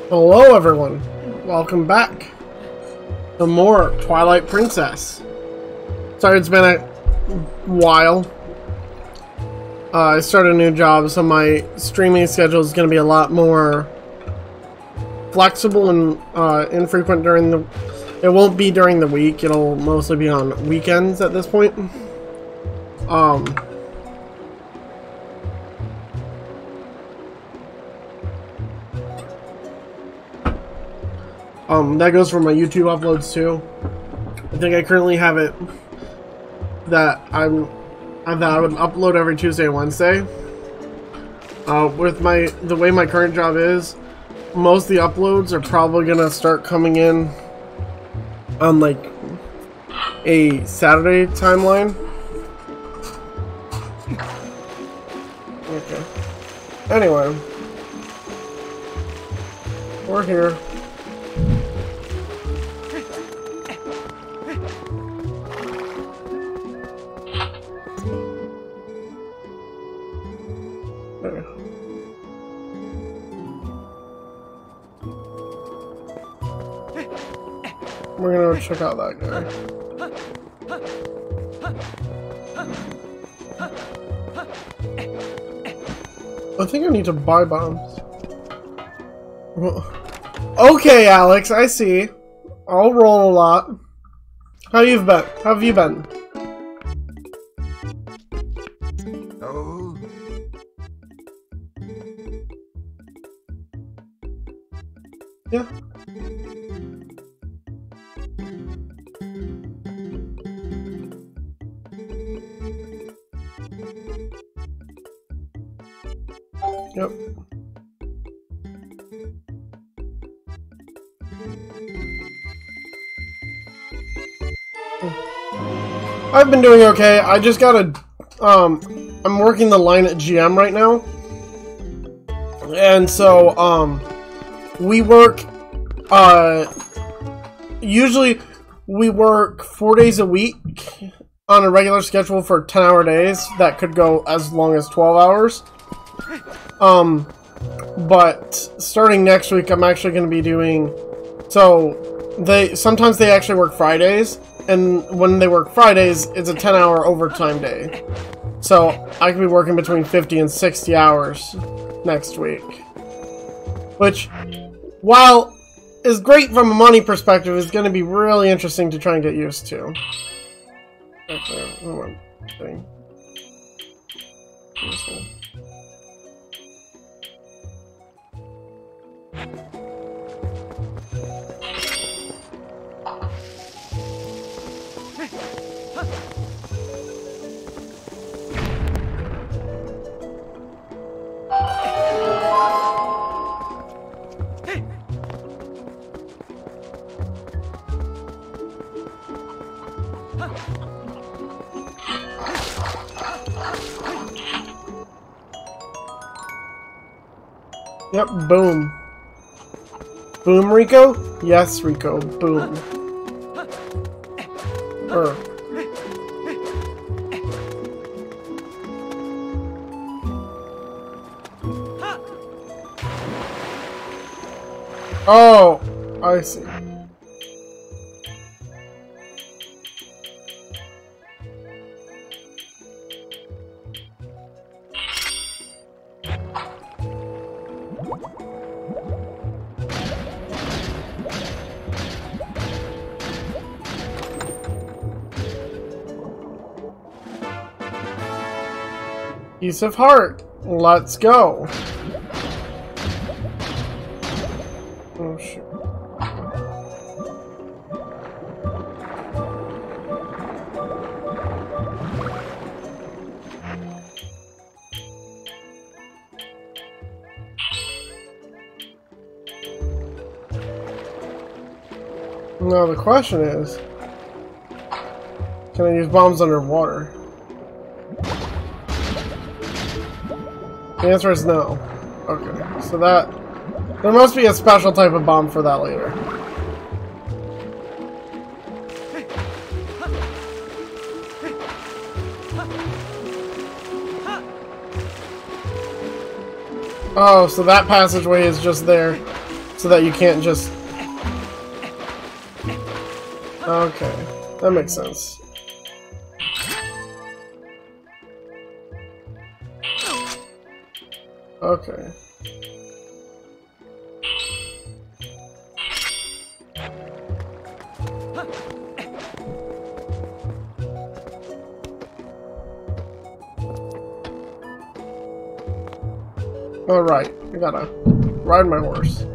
Hello everyone, welcome back to more Twilight Princess. Sorry it's been a while. I started a new job, so my streaming schedule is going to be a lot more flexible and infrequent during the... It won't be during the week, it'll mostly be on weekends at this point. That goes for my YouTube uploads too. I think I currently have it that I would upload every Tuesday and Wednesday. With the way my current job is, most of the uploads are probably gonna start coming in on like a Saturday timeline. Okay. Anyway, we're here. We're gonna go check out that guy. I think I need to buy bombs. Okay, Alex, I see. I'll roll a lot. How have you been? Oh. Yeah. Yep. I've been doing okay. I just gotta, I'm working the line at GM right now. And so, we work, usually we work 4 days a week on a regular schedule for 10-hour days. That could go as long as 12 hours. But starting next week, I'm actually going to be doing, sometimes they actually work Fridays, and when they work Fridays, it's a 10-hour overtime day. So I could be working between 50 and 60 hours next week. Which, while is great from a money perspective, is going to be really interesting to try and get used to. Okay, one thing. Yep, boom. Boom, Rico? Yes, Rico, boom. Oh, I see. Piece of heart. Let's go. Oh shit. Now the question is, can I use bombs underwater? The answer is no. Okay, so there must be a special type of bomb for that later. Oh, so that passageway is just there So that you can't just... Okay, that makes sense. Okay. Alright, I gotta ride my horse.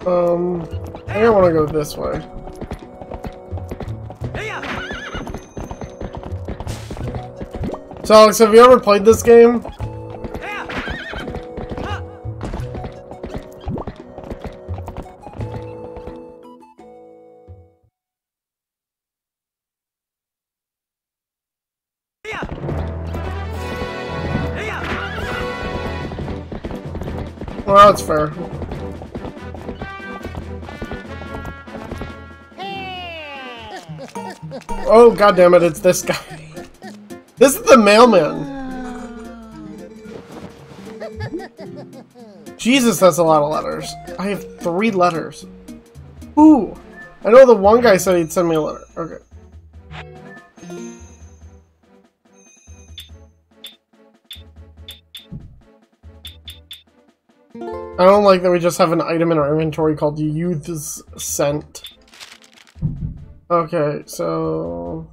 I think I want to go this way. So Alex, have you ever played this game? Well, that's fair. Oh, goddammit, it's this guy. This is the mailman. Jesus, that's a lot of letters. I have 3 letters. Ooh. I know the one guy said he'd send me a letter. Okay. I don't like that we just have an item in our inventory called Youth's Scent. Okay, so...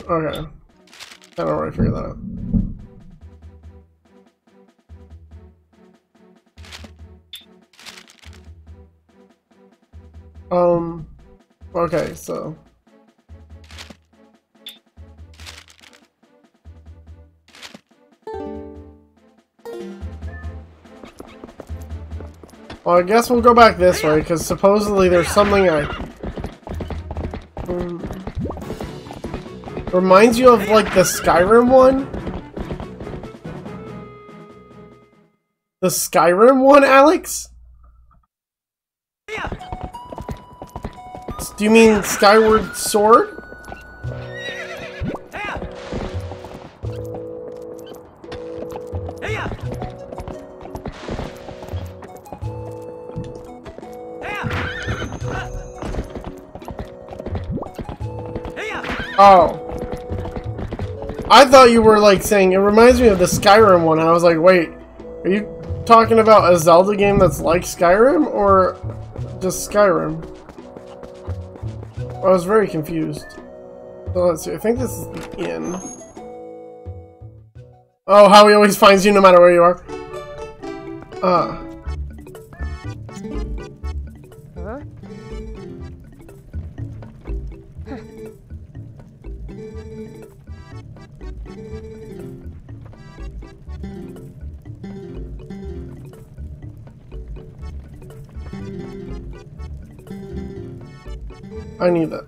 Okay. I don't know where I figured that out. Okay, so... Well, I guess we'll go back this way, because supposedly there's something I... reminds you of, like, the Skyrim one? The Skyrim one, Alex? Do you mean Skyward Sword? Oh. I thought you were like saying, it reminds me of the Skyrim one. I was like, wait, are you talking about a Zelda game that's like Skyrim or just Skyrim? I was very confused. So let's see, I think this is the inn. Oh, how he always finds you no matter where you are. Huh? I need that.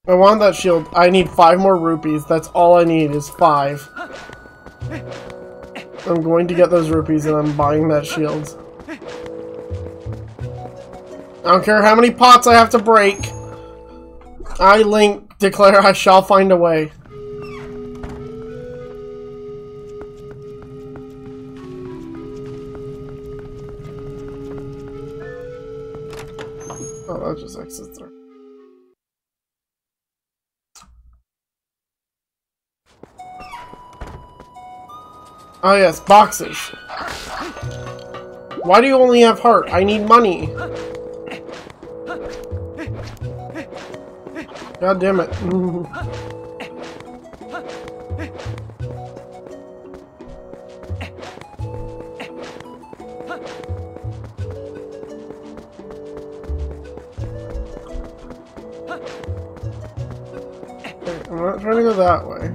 I want that shield. I need 5 more rupees. That's all I need is 5. I'm going to get those rupees and I'm buying that shield. I don't care how many pots I have to break. I, Link, declare I shall find a way. Oh, that just exits there. Oh yes, boxes. Why do you only have heart? I need money. God damn it. I'm not trying to go that way.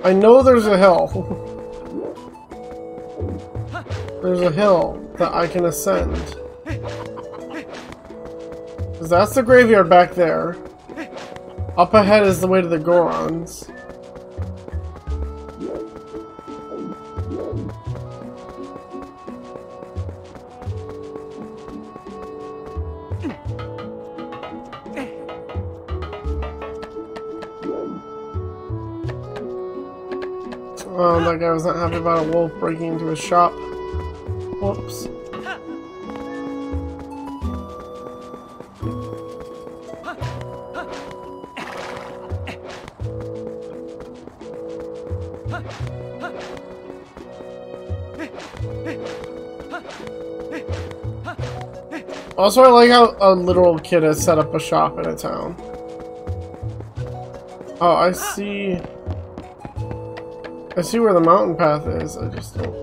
I know there's a hill. There's a hill that I can ascend. Because that's the graveyard back there. Up ahead is the way to the Gorons. That guy was not happy about a wolf breaking into his shop. Whoops. Also, I like how a literal kid has set up a shop in a town. Oh, I see. I see where the mountain path is. I just don't.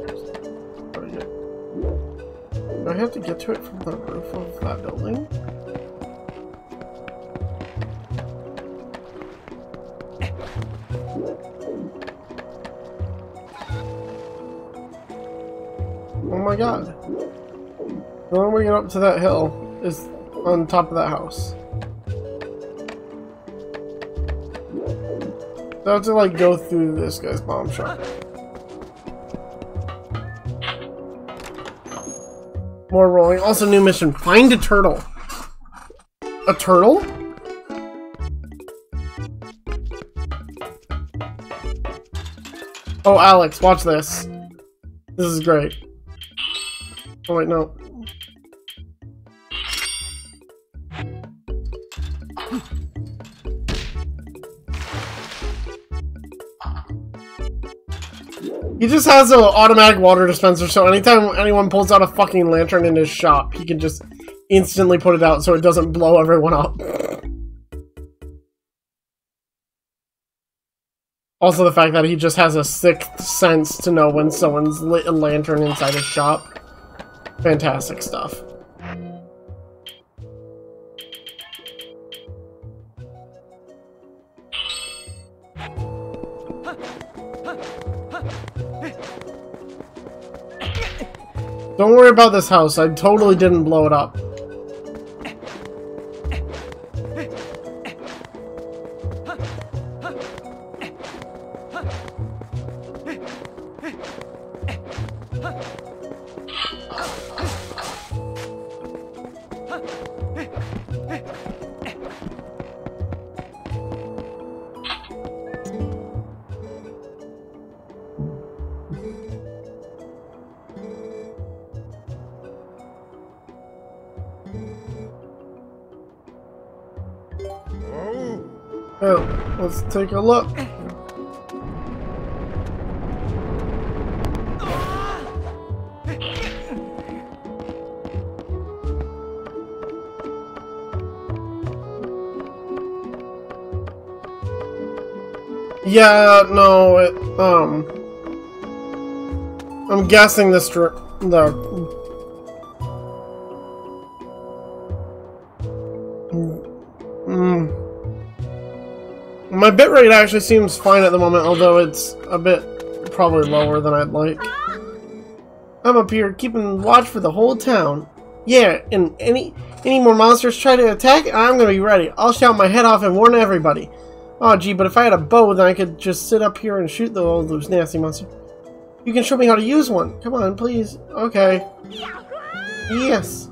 Do I have to get to it from the roof of that building? Oh my god. The only way to get up to that hill is on top of that house. So I have to like go through this guy's bomb shop. More rolling. Also new mission. Find a turtle. A turtle? Oh, Alex, watch this. This is great. Oh wait, no. He just has an automatic water dispenser, so anytime anyone pulls out a fucking lantern in his shop, he can just instantly put it out so it doesn't blow everyone up. Also the fact that he just has a sixth sense to know when someone's lit a lantern inside his shop. Fantastic stuff. Don't worry about this house, I totally didn't blow it up. Oh, let's take a look. Yeah, no, I'm guessing the my bitrate actually seems fine at the moment, although it's a bit probably lower than I'd like. I'm up here keeping watch for the whole town. Yeah, and any more monsters try to attack, I'm gonna be ready. I'll shout my head off and warn everybody. Oh gee, but if I had a bow, then I could just sit up here and shoot all those nasty monsters. You can show me how to use one. Come on, please. Okay. Yes.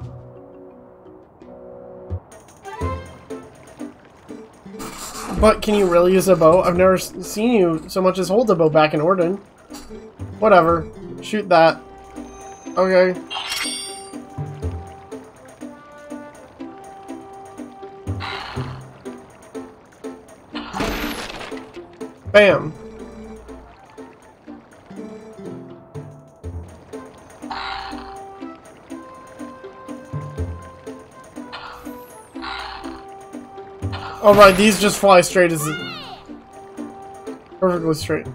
But can you really use a bow? I've never seen you so much as hold a bow back in Orden. Whatever. Shoot that. Okay. Bam. Alright, these just fly straight as perfectly straight.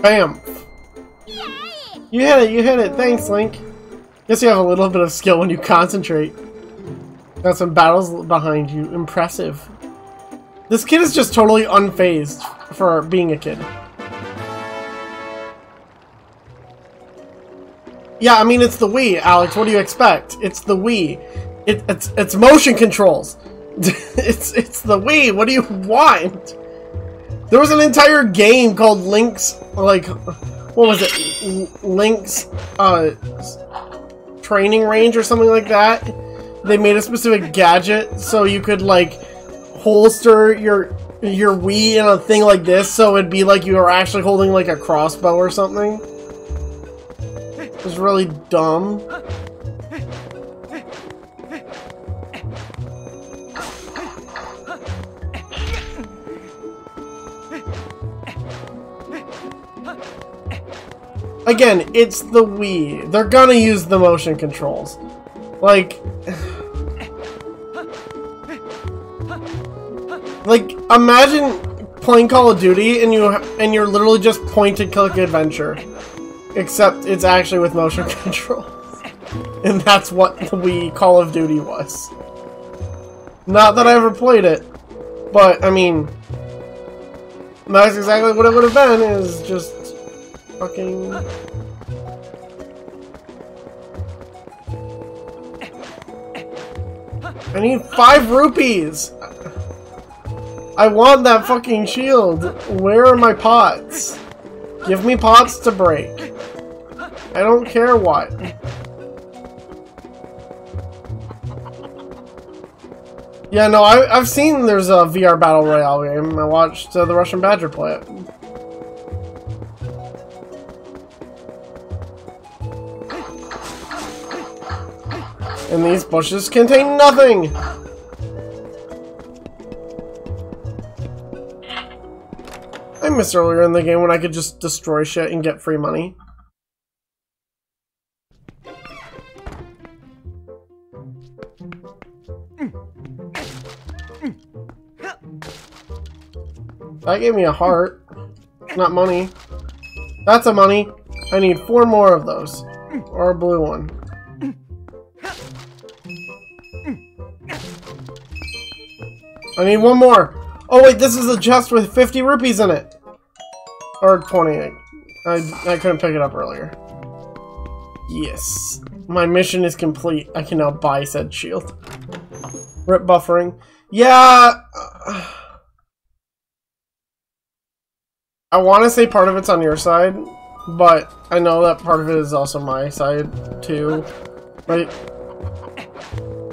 Bam! You hit it, thanks, Link. Guess you have a little bit of skill when you concentrate. Got some battles behind you. Impressive. This kid is just totally unfazed for being a kid. Yeah, I mean, it's the Wii, Alex. What do you expect? It's the Wii. It's motion controls. it's the Wii. What do you want? There was an entire game called Link's, like, what was it? Link's, training range or something like that, they made a specific gadget so you could like holster your Wii in a thing like this, so it'd be like you were actually holding like a crossbow or something. It was really dumb. Again, it's the Wii. They're gonna use the motion controls. Like, imagine playing Call of Duty and you're literally just point-and-click adventure, except it's actually with motion controls, and that's what the Wii Call of Duty was. Not that I ever played it, but I mean, that's exactly what it would have been. Is just fucking. I need 5 rupees! I want that fucking shield! Where are my pots? Give me pots to break. I don't care what. Yeah, no, I've seen there's a VR Battle Royale game. I watched the Russian Badger play it. And these bushes contain nothing! I missed earlier in the game when I could just destroy shit and get free money. That gave me a heart. Not money. That's a money. I need 4 more of those. Or a blue one. I need 1 more. Oh wait, this is a chest with 50 rupees in it. Or 20. I couldn't pick it up earlier. Yes. My mission is complete. I can now buy said shield. Rip buffering. Yeah. I want to say part of it's on your side, but I know that part of it is also my side too. But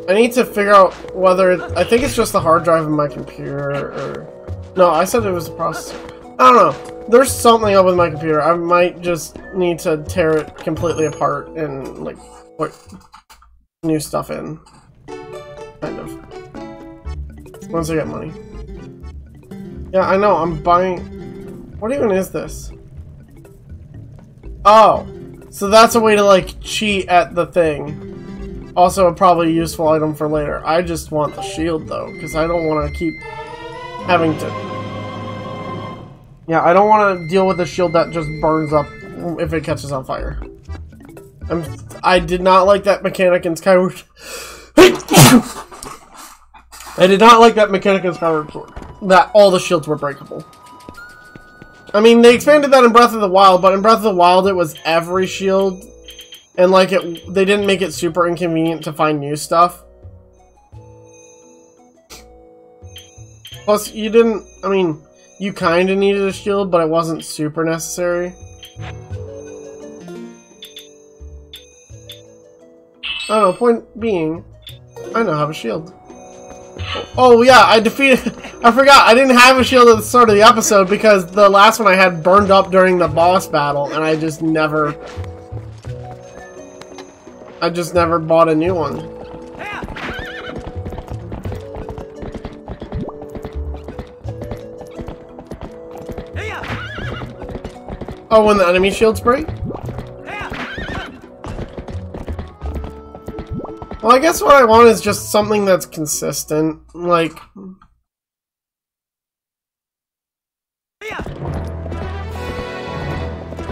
I need to figure out whether I think it's just the hard drive in my computer, or no, I said it was the processor. I don't know. There's something up with my computer. I might just need to tear it completely apart and like put new stuff in. Kind of. Once I get money. Yeah, I know. I'm buying. What even is this? Oh, so that's a way to like cheat at the thing. Also, a probably useful item for later. I just want the shield, though, because I don't want to keep having to... Yeah, I don't want to deal with a shield that just burns up if it catches on fire. I did not like that mechanic in Skyward... I did not like that mechanic in Skyward Sword. That all the shields were breakable. I mean, they expanded that in Breath of the Wild, but in Breath of the Wild it was every shield... And like they didn't make it super inconvenient to find new stuff. Plus, you didn't, I mean, you kind of needed a shield, but it wasn't super necessary. I don't know, point being, I now have a shield. Oh yeah, I defeated, I forgot, I didn't have a shield at the start of the episode because the last one I had burned up during the boss battle, and I just never bought a new one. Oh, when the enemy shields break? Well, I guess what I want is just something that's consistent, like...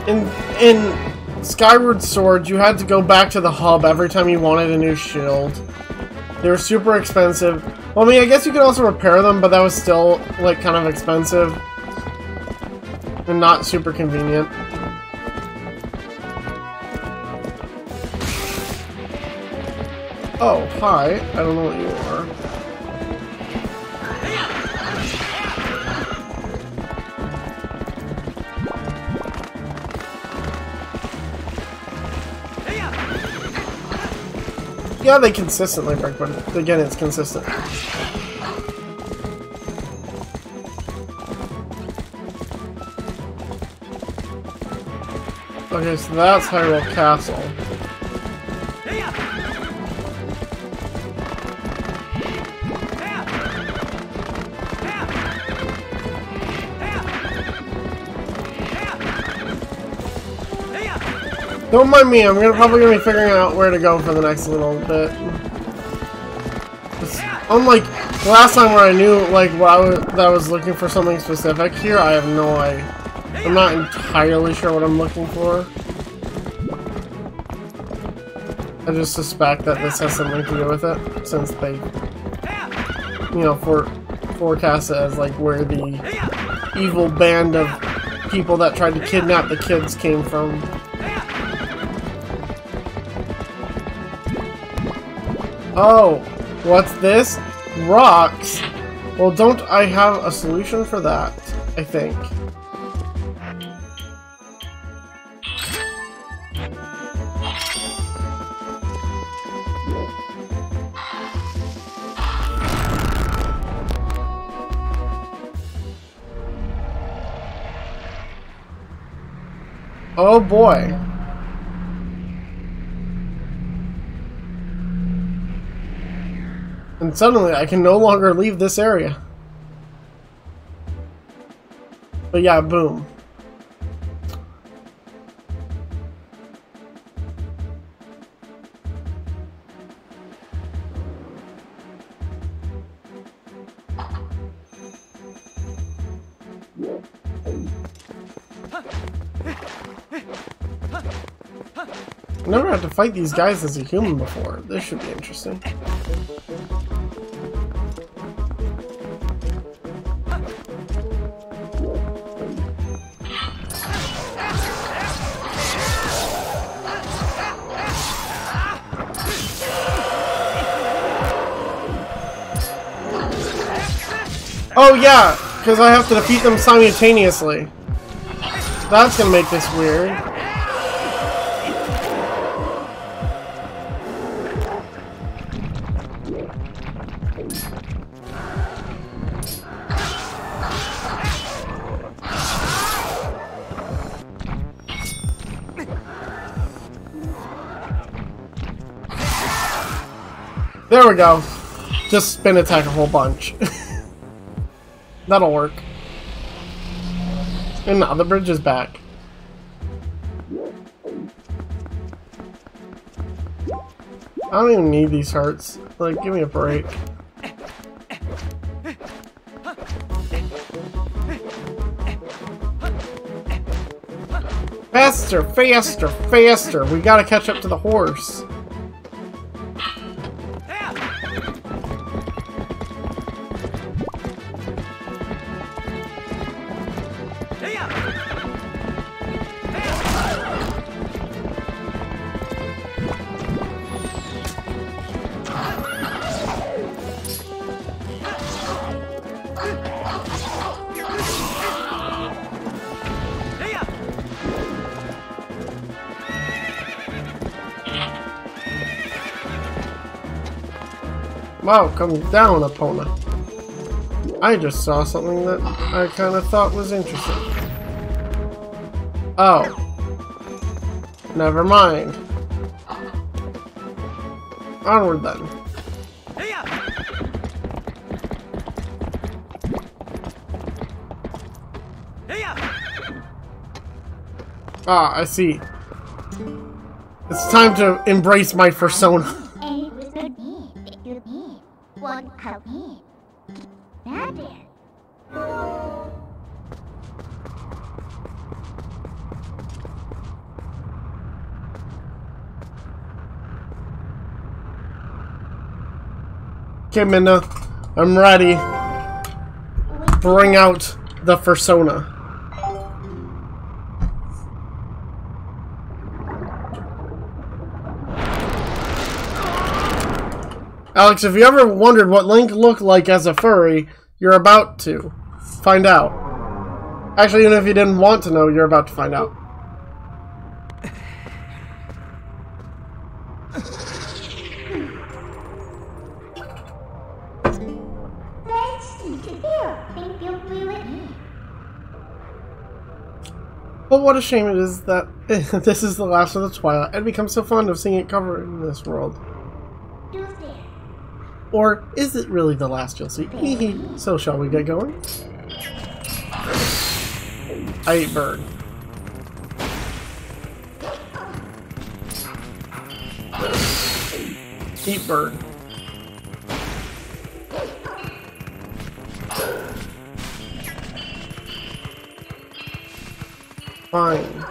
In Skyward Sword, you had to go back to the hub every time you wanted a new shield. They were super expensive. Well, I mean, I guess you could also repair them, but that was still, like, kind of expensive. And not super convenient. Oh, hi. I don't know what you are. Yeah, they consistently break, but again, it's consistent. Okay, so that's Hyrule Castle. Don't mind me, I'm probably gonna be figuring out where to go for the next little bit. Unlike the last time where I knew like that I was looking for something specific, here I have no idea. I'm not entirely sure what I'm looking for. I just suspect that this has something to do with it, since they, you know, forecast it as like where the evil band of people that tried to kidnap the kids came from. Oh, what's this? Rocks? Well, don't I have a solution for that, I think. Oh boy. And suddenly I can no longer leave this area. But yeah, boom. I never had to fight these guys as a human before. This should be interesting. Oh yeah, because I have to defeat them simultaneously. That's gonna make this weird. There we go. Just spin attack a whole bunch. That'll work. And now the bridge is back. I don't even need these hearts. Like, give me a break. Faster, faster, faster! We gotta catch up to the horse. Wow, come down, opponent. I just saw something that I kind of thought was interesting. Oh. Never mind. Onward then. Ah, I see. It's time to embrace my persona. Okay, Minna, I'm ready. Bring out the persona. Alex, if you ever wondered what Link looked like as a furry, you're about to find out. Actually, even if you didn't want to know, you're about to find out. But what a shame it is that this is the last of the Twilight. I'd become so fond of seeing it covered in this world. Or is it really the last you'll see? So shall we get going? I ate bird. Eat bird. Fine.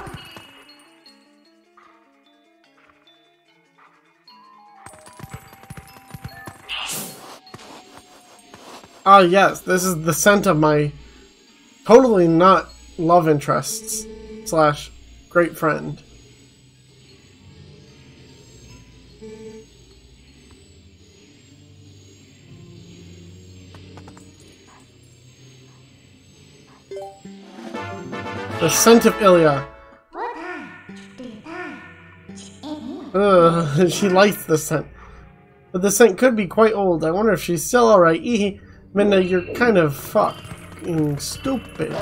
Ah, yes, this is the scent of my totally not love interests / great friend. The scent of Ilya. Ugh, she likes the scent. But the scent could be quite old. I wonder if she's still alright. Minna, you're kind of fucking stupid.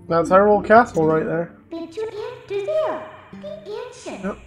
That's Hyrule Castle right there. Yep.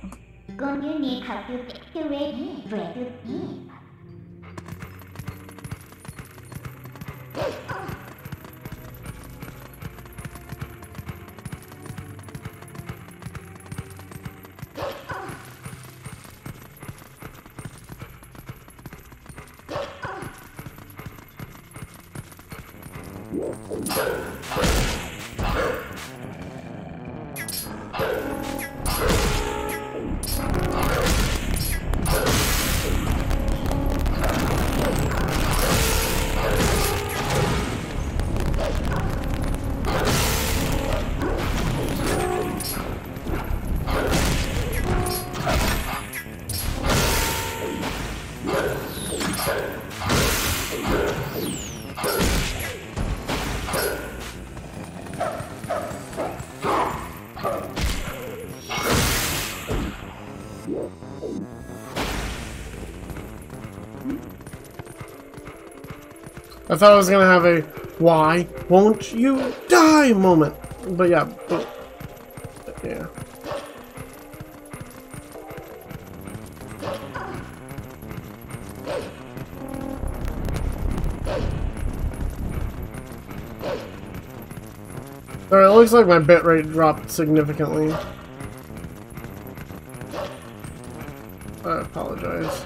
I thought I was gonna have a "why won't you die" moment, but yeah, yeah. Alright, it looks like my bitrate dropped significantly. I apologize.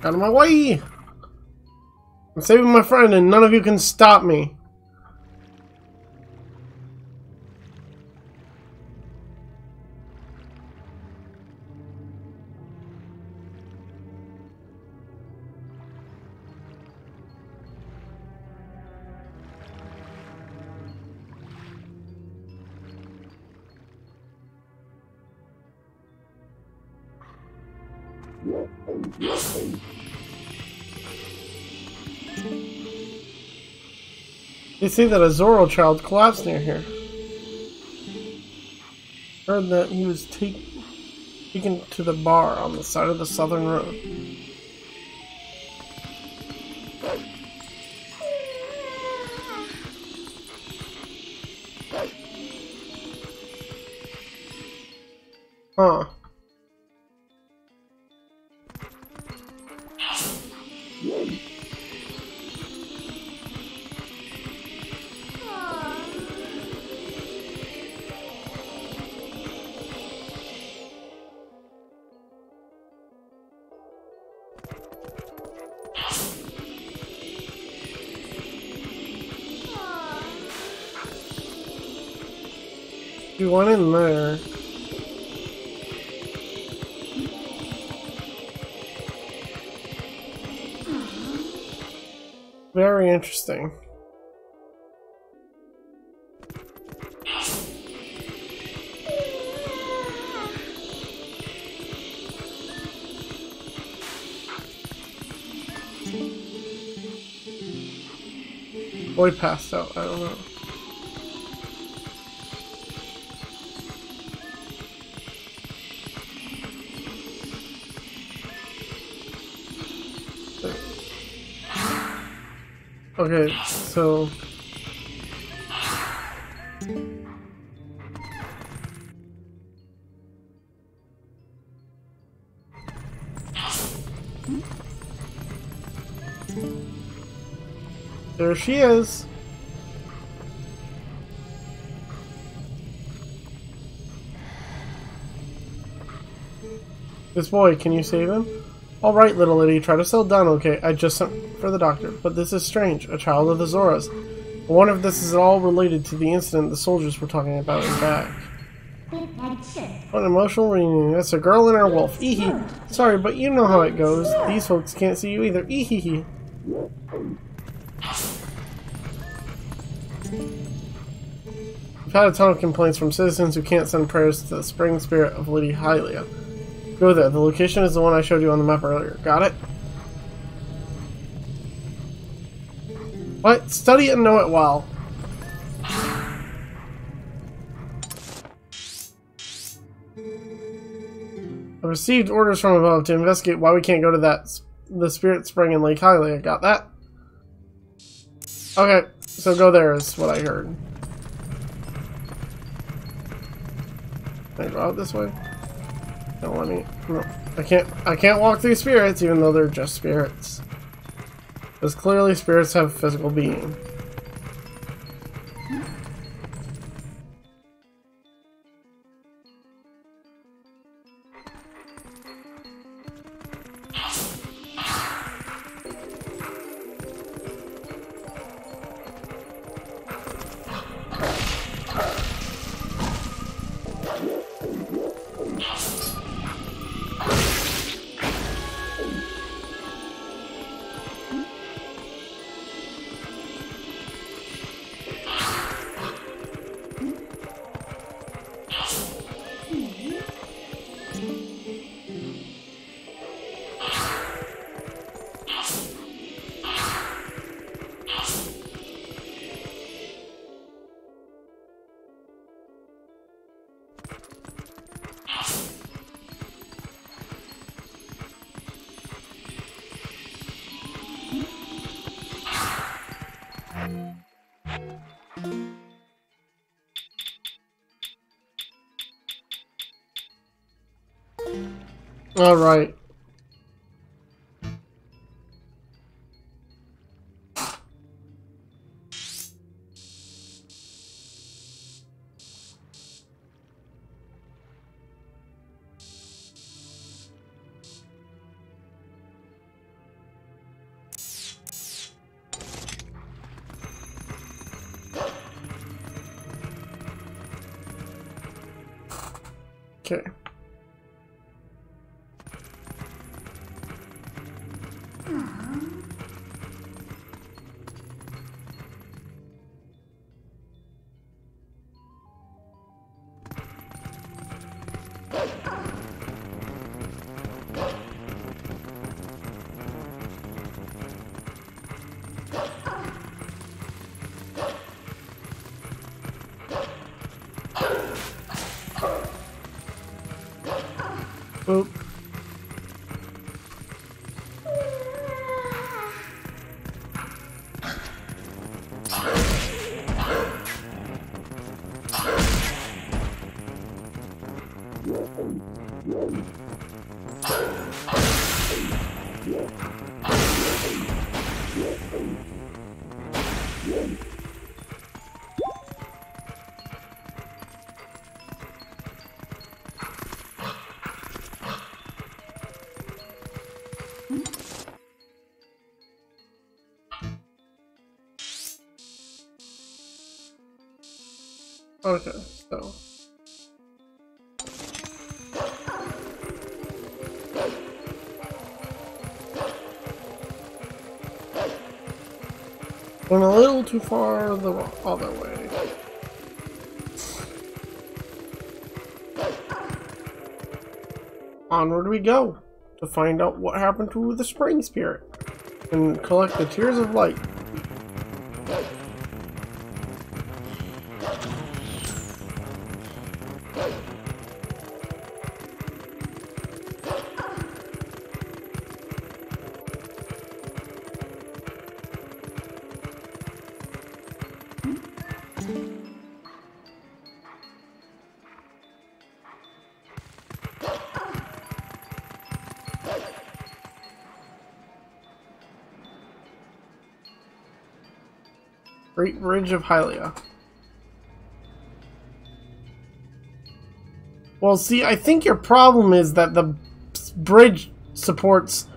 Out of my way! I'm saving my friend and none of you can stop me. You see that a Zoro child collapsed near here. Heard that he was taken to the bar on the side of the southern road. Huh. You went in there. Very interesting. Boy passed out, I don't know. Okay, so there she is. This boy, can you save him? All right, little lady, try to settle down, okay? I just sent for the doctor, but this is strange. A child of the Zoras. I wonder if this is at all related to the incident the soldiers were talking about in back. What an emotional reunion. That's a girl and her wolf. Eehee. Sorry, but you know how it goes. These folks can't see you either. Eehee. I've had a ton of complaints from citizens who can't send prayers to the spring spirit of Lady Hylia. Go there. The location is the one I showed you on the map earlier. Got it? What? Study it and know it well. I received orders from above to investigate why we can't go to the spirit spring in Lake Hylia. Got that? Okay, so go there is what I heard. Can I go out this way? Don't let me. No, I can't walk through spirits, even though they're just spirits. Because clearly spirits have physical being. All right. Okay. Boop. Okay, so went a little too far the other way. Onward we go to find out what happened to the spring spirit and collect the tears of light. Great Bridge of Hylia. Well, see, I think your problem is that the bridge supports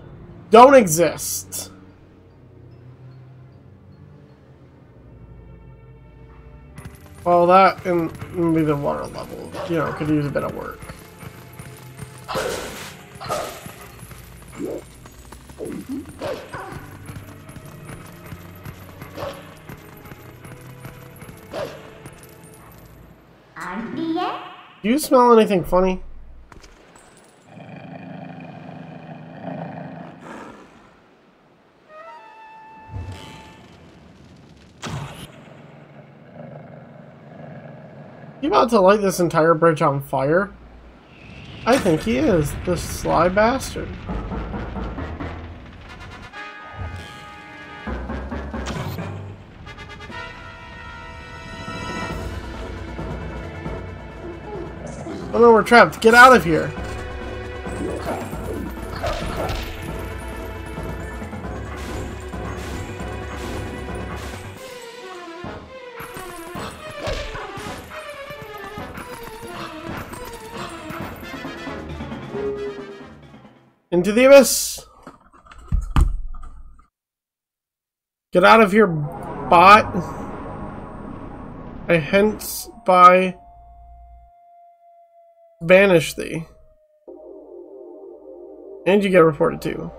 don't exist. Well, that and maybe the water level, you know, could use a bit of work. Do you smell anything funny? You about to light this entire bridge on fire? I think he is, the sly bastard. Oh no, we're trapped. Get out of here. Into the abyss. Get out of here, bot. I hence by banish thee. And you get reported too.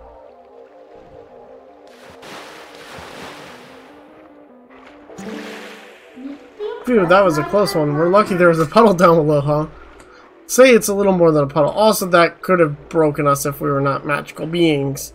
Phew, that was a close one. We're lucky there was a puddle down below, huh? Say it's a little more than a puddle. Also, that could have broken us if we were not magical beings.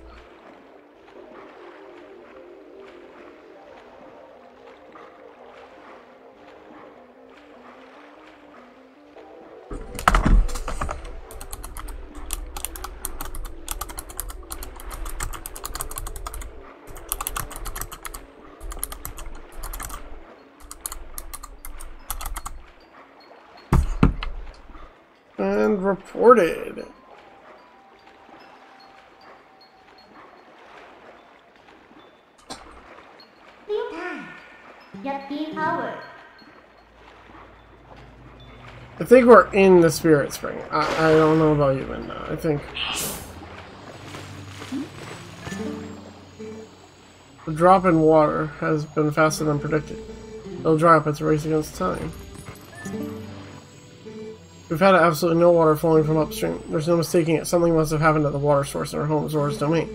And reported. I think we're in the Spirit Spring. I don't know about you, but no, I think the drop in water has been faster than predicted. It'll dry up. It's a race against time. We've had absolutely no water flowing from upstream. There's no mistaking it. Something must have happened at the water source in our home Zora's domain.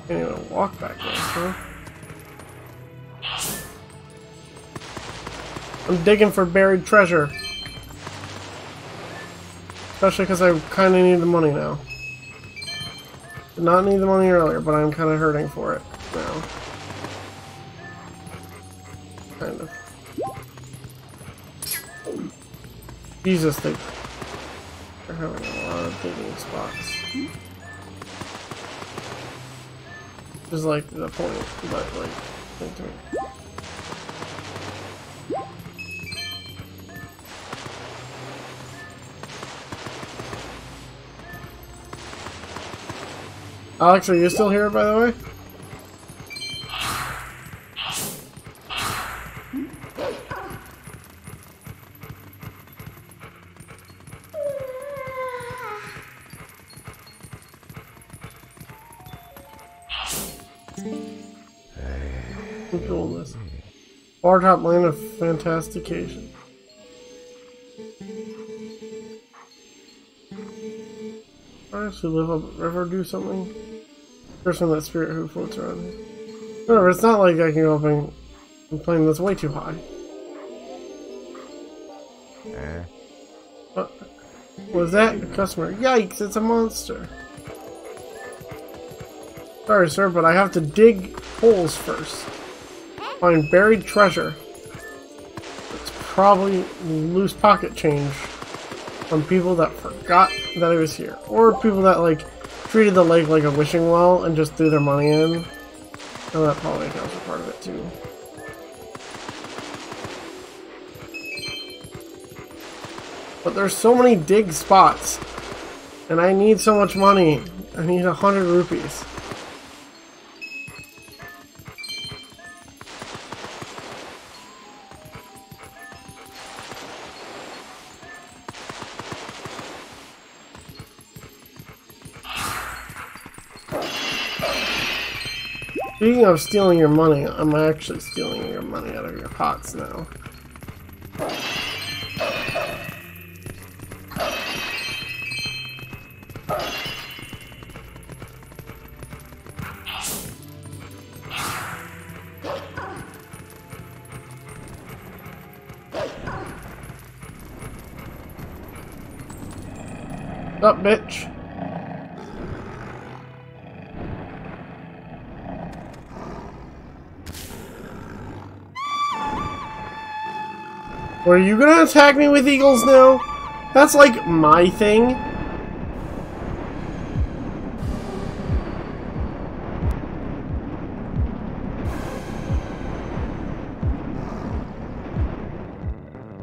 Can't even walk back there, huh? I'm digging for buried treasure. Especially because I kind of need the money now. Did not need the money earlier, but I'm kind of hurting for it now. Kind of. Jesus, they're having a lot of digging spots. Is like the point, but like, think to me. Alex, are you still here, by the way? Coolness. Far top land of fantastication. I actually live up a river, do something. There's some of that spirit who floats around here. Whatever, it's not like I can go up and complain that's way too high. What was that? Your customer. Yikes, it's a monster. Sorry, sir, but I have to dig holes first. Find buried treasure. It's probably loose pocket change from people that forgot that I was here. Or people that, like, treated the lake like a wishing well and just threw their money in. Oh, that probably accounts for part of it, too. But there's so many dig spots. And I need so much money. I need 100 rupees. Speaking of stealing your money, I'm actually stealing your money out of your pots now. What's up, bitch? Are you gonna attack me with eagles now? That's like my thing.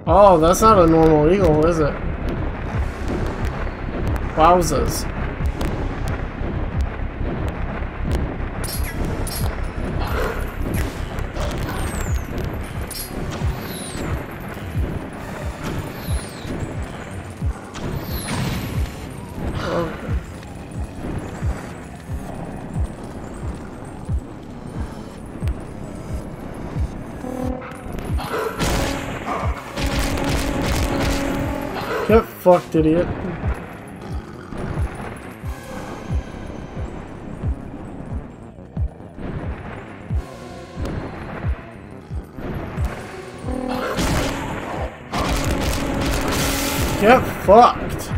Oh, that's not a normal eagle, is it? Wowzers. Get fucked, idiot. Get fucked.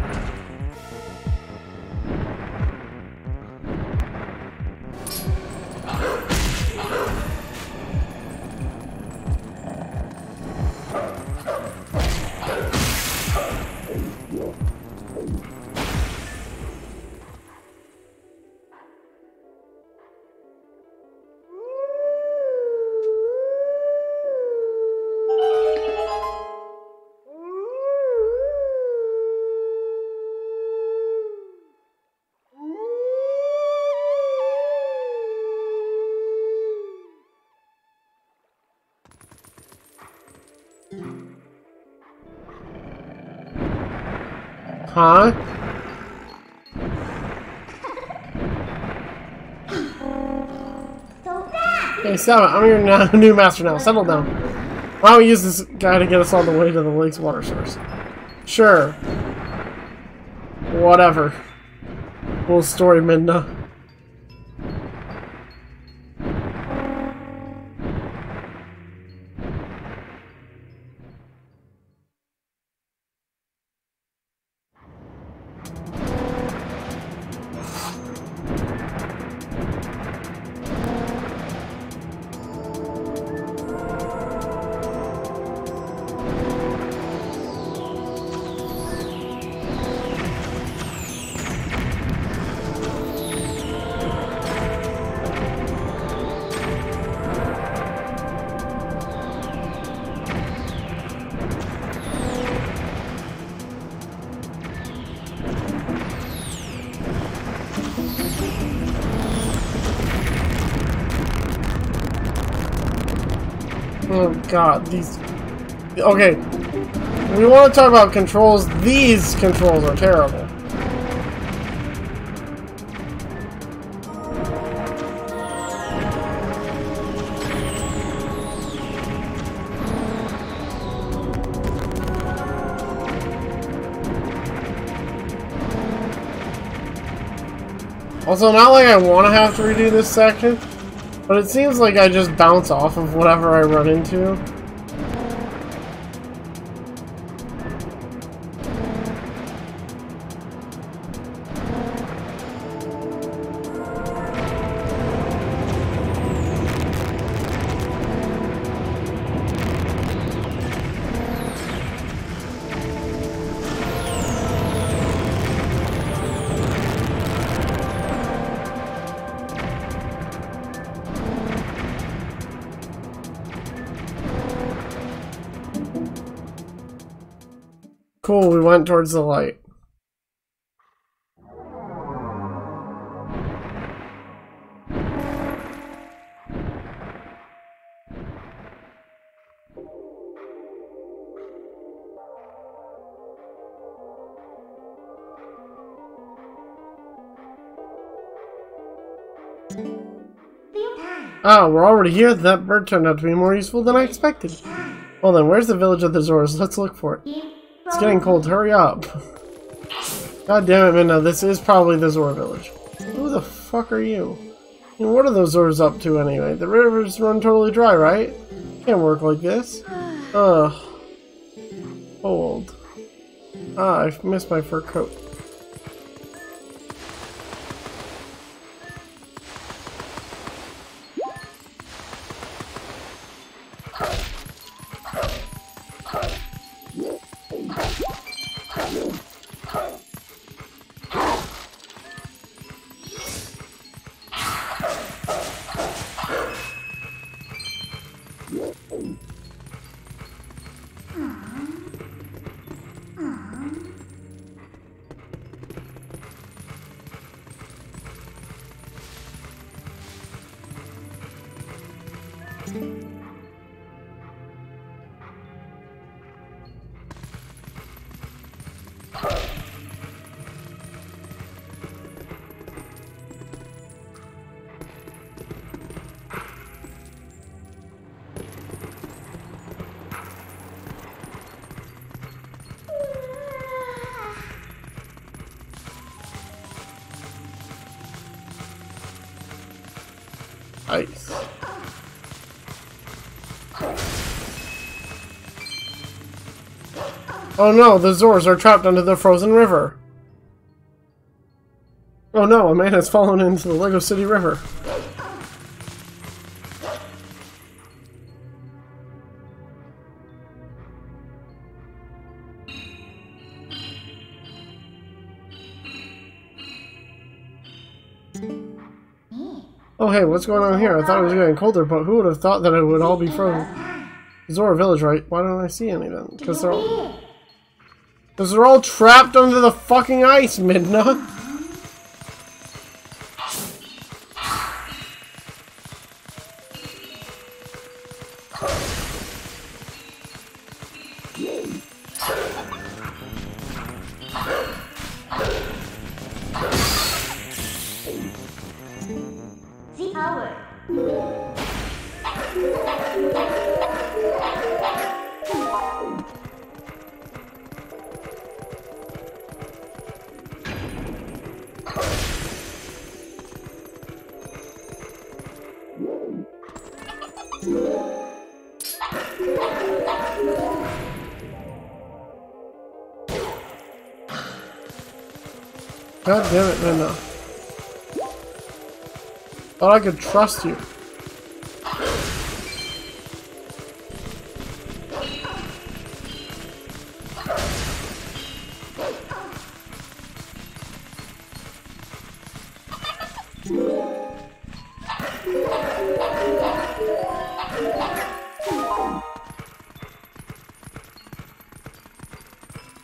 Huh? Hey, stop it. I'm your new master now. Settle down. Why don't we use this guy to get us all the way to the lake's water source? Sure. Whatever. Cool story, Minda. Oh god, these... Okay, we want to talk about controls. These controls are terrible. Also, not like I want to have to redo this section, but it seems like I just bounce off of whatever I run into. Cool, we went towards the light. Ah, we're already here. That bird turned out to be more useful than I expected. Well then, where's the village of the Zors? Let's look for it. It's getting cold. Hurry up. God damn it, Minna. This is probably the Zor village. Who the fuck are you? And what are those Zors up to anyway? The rivers run totally dry, right? Can't work like this. Ugh. Cold. Ah, I missed my fur coat. Ice. Oh no, the Zors are trapped under the frozen river. Oh no, a man has fallen into the Lego City River. Oh hey, what's going on here? I thought it was getting colder, but who would have thought that it would all be frozen? Zora Village, right? Why don't I see any of them? Because they're all trapped under the fucking ice, Midna. God damn it, Minna. Thought I could trust you.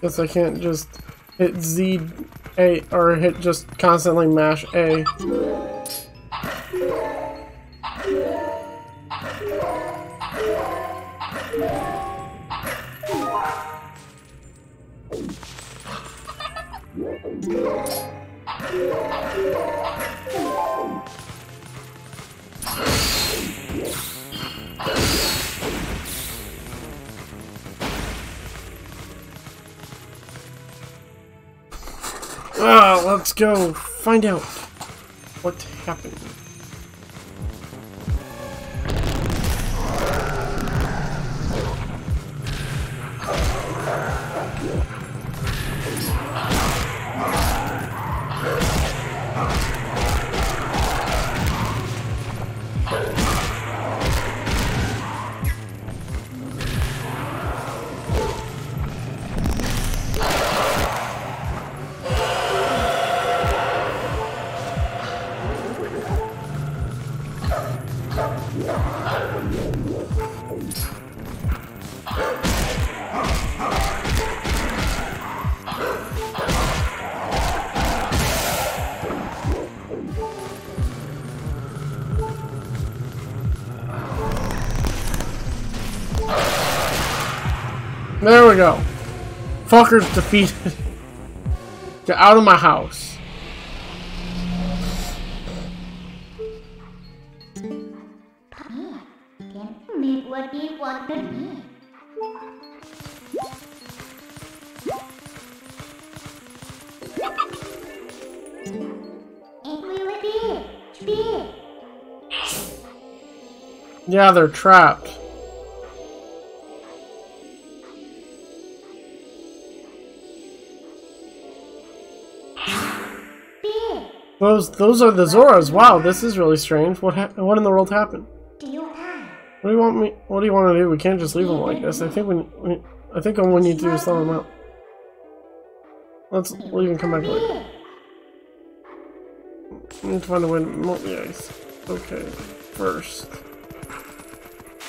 Guess I can't just hit Z A or hit just constantly mash A. Let's go find out what happened. There we go. Fucker's defeated. Get out of my house. What do you want to be? And we were there. Yeah, they're trapped. Those are the Zoras. Wow, this is really strange. What in the world happened? What do you want me? What do you want to do? We can't just leave them like this. I think all we need to do is throw them out. We'll even come back later. We need to find a way to melt the ice. Okay, first.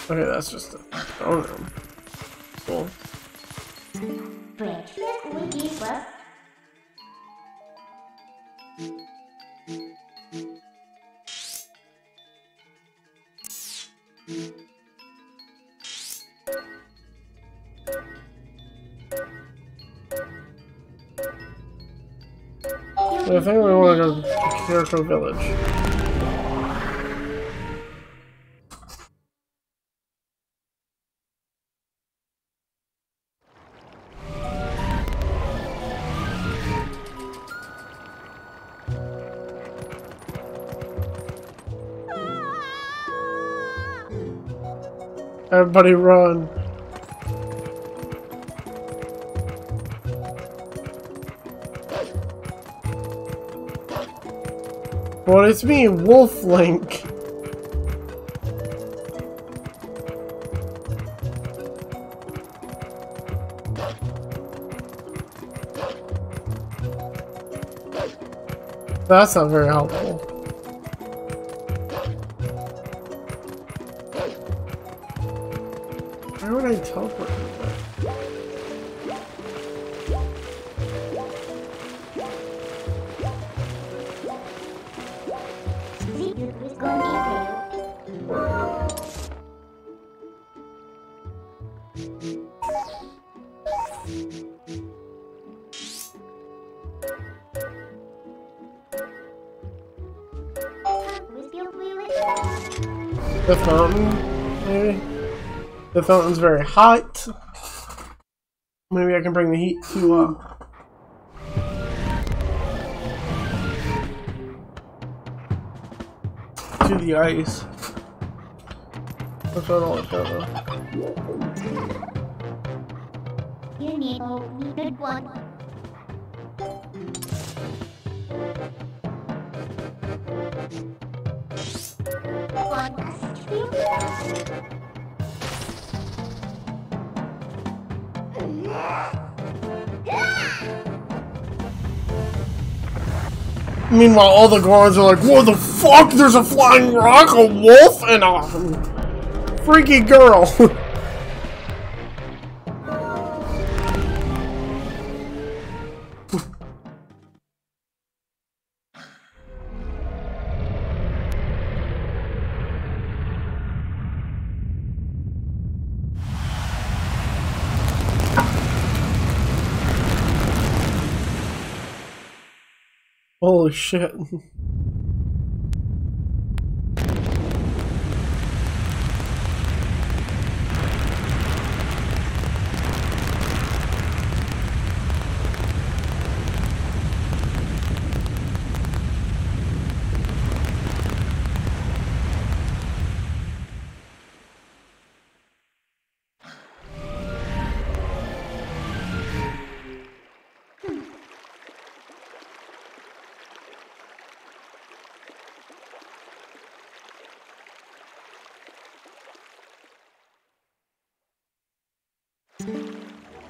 Okay, that's just a stone room. Cool. I think we want to go to Kiriko Village. Everybody run. What it's me, Wolf Link. That's not very helpful. Where would I teleport from that? The fountain, maybe? The fountain's very hot. Maybe I can bring the heat to the ice. That's about all I've got though. You need a good one. Meanwhile, all the guards are like, what the fuck? There's a flying rock, a wolf, and a freaky girl. Holy shit.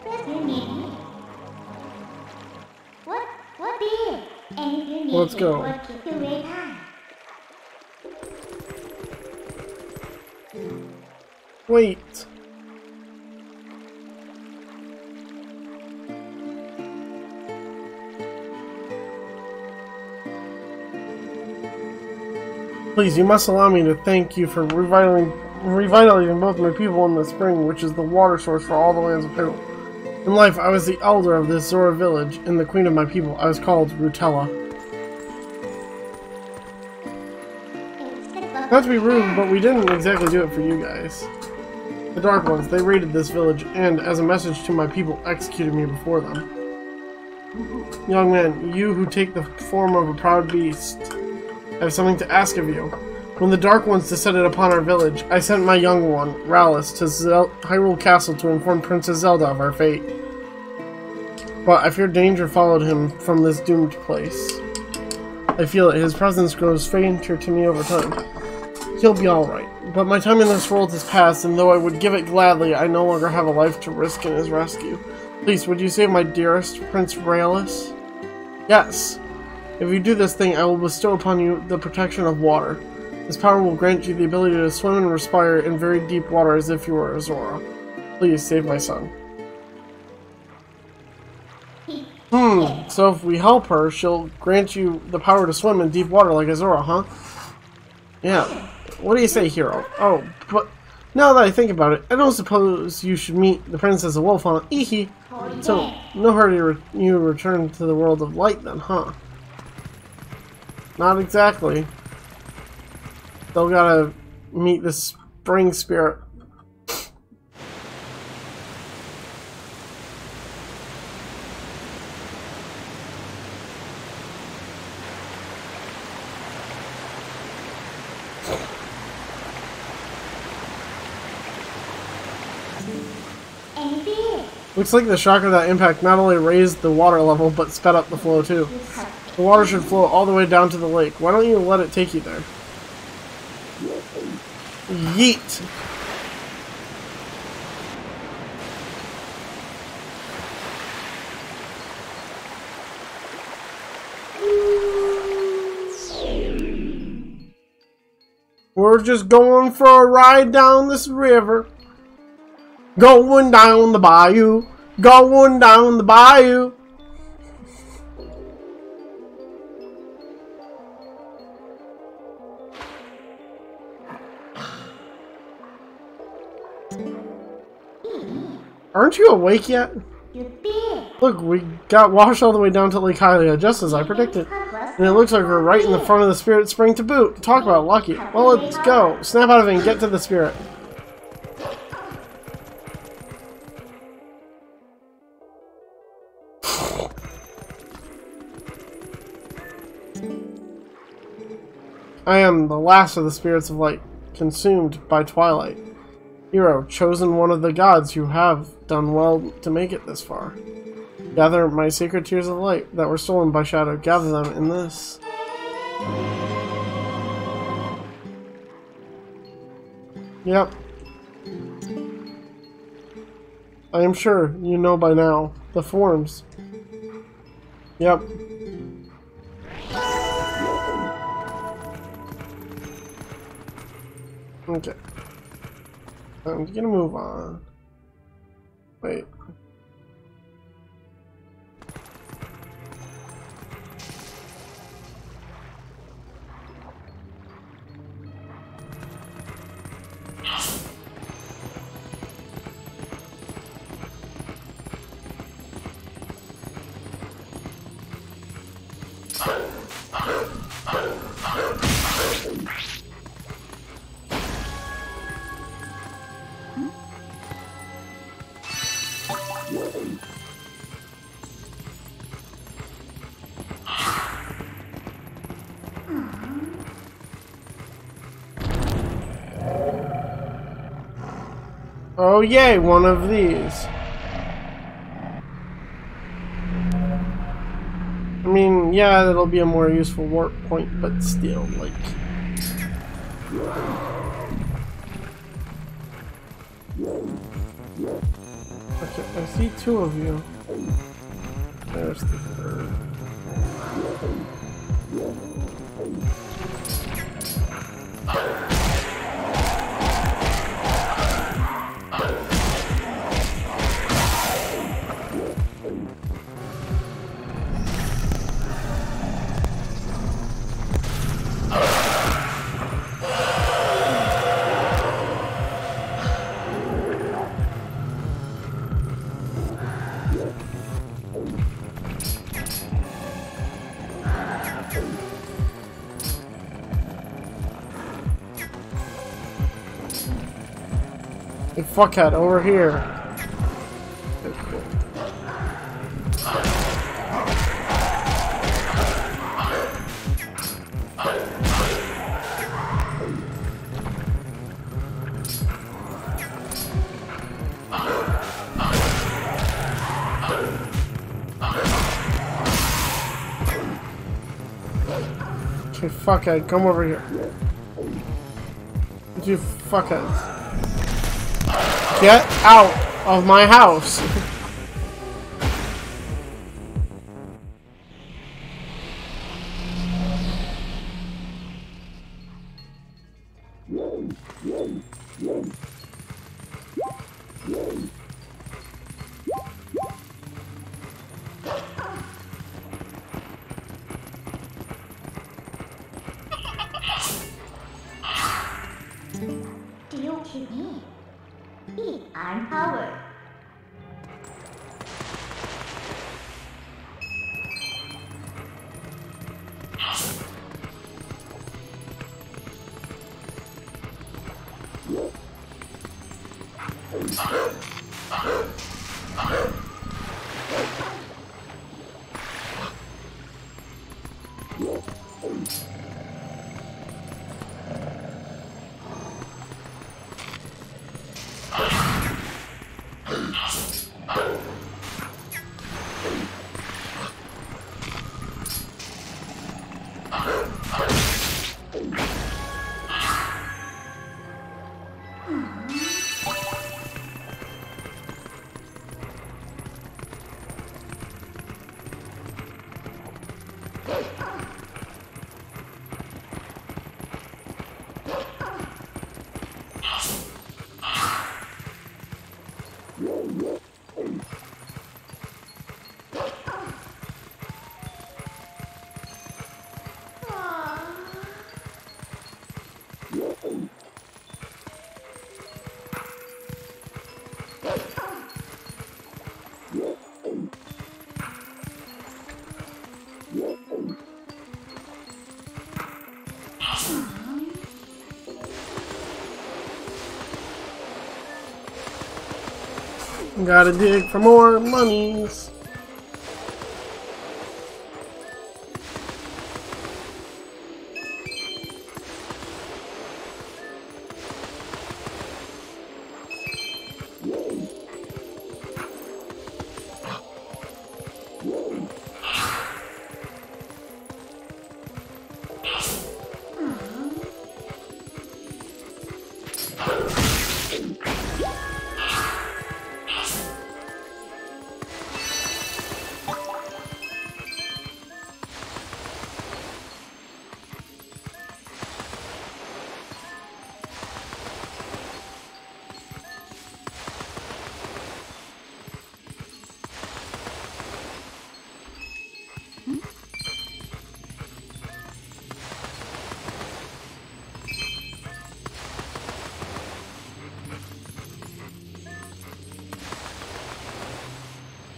What do you need? What do you? And if you need Let's it, go. what keep the way time? Wait. Please, you must allow me to thank you for revitalizing both my people and the spring, which is the water source for all the lands of Hyrule. In life, I was the elder of this Zora village, and the queen of my people. I was called Rutella. Not to be rude, but we didn't exactly do it for you guys. The Dark Ones, they raided this village, and, as a message to my people, executed me before them. Young man, you who take the form of a proud beast, I have something to ask of you. When the Dark Ones descended upon our village, I sent my young one, Rallis, to Hyrule Castle to inform Princess Zelda of our fate. But I fear danger followed him from this doomed place. I feel that his presence grows fainter to me over time. He'll be alright, but my time in this world has passed, and though I would give it gladly, I no longer have a life to risk in his rescue. Please, would you save my dearest, Prince Rallis? Yes. If you do this thing, I will bestow upon you the protection of water. This power will grant you the ability to swim and respire in very deep water as if you were a Zora. Please, save my son. So if we help her, she'll grant you the power to swim in deep water like a Zora, huh? Yeah. What do you say, hero? Oh, but now that I think about it, I don't suppose you should meet the Princess of Wolf, huh? Eehee. So, no hurry you return to the world of light then, huh? Not exactly. Still gotta meet the spring spirit. Looks like the shock of that impact not only raised the water level, but sped up the flow too. The water should flow all the way down to the lake. Why don't you let it take you there? Yeet! We're just going for a ride down this river. Going down the bayou. Going down the bayou. Aren't you awake yet? Look, we got washed all the way down to Lake Hylia, just as I predicted. And it looks like we're right in the front of the Spirit Spring to boot. Talk about lucky. Well, let's go. Snap out of it and get to the Spirit. I am the last of the Spirits of Light, consumed by Twilight. Hero, chosen one of the gods who have done well to make it this far. Gather my sacred tears of light that were stolen by Shadow. Gather them in this. Yep. I am sure you know by now. The forms. Yep. Okay. I'm gonna move on. Wait. Oh yay, one of these. I mean, yeah, that'll be a more useful warp point, but still, like... Okay, I see two of you. There's the third. Hey, fuckhead, over here. Okay, fuckhead, come over here. You fuckheads. Get out of my house! Do you kill me? Be unpowered. Gotta dig for more monies.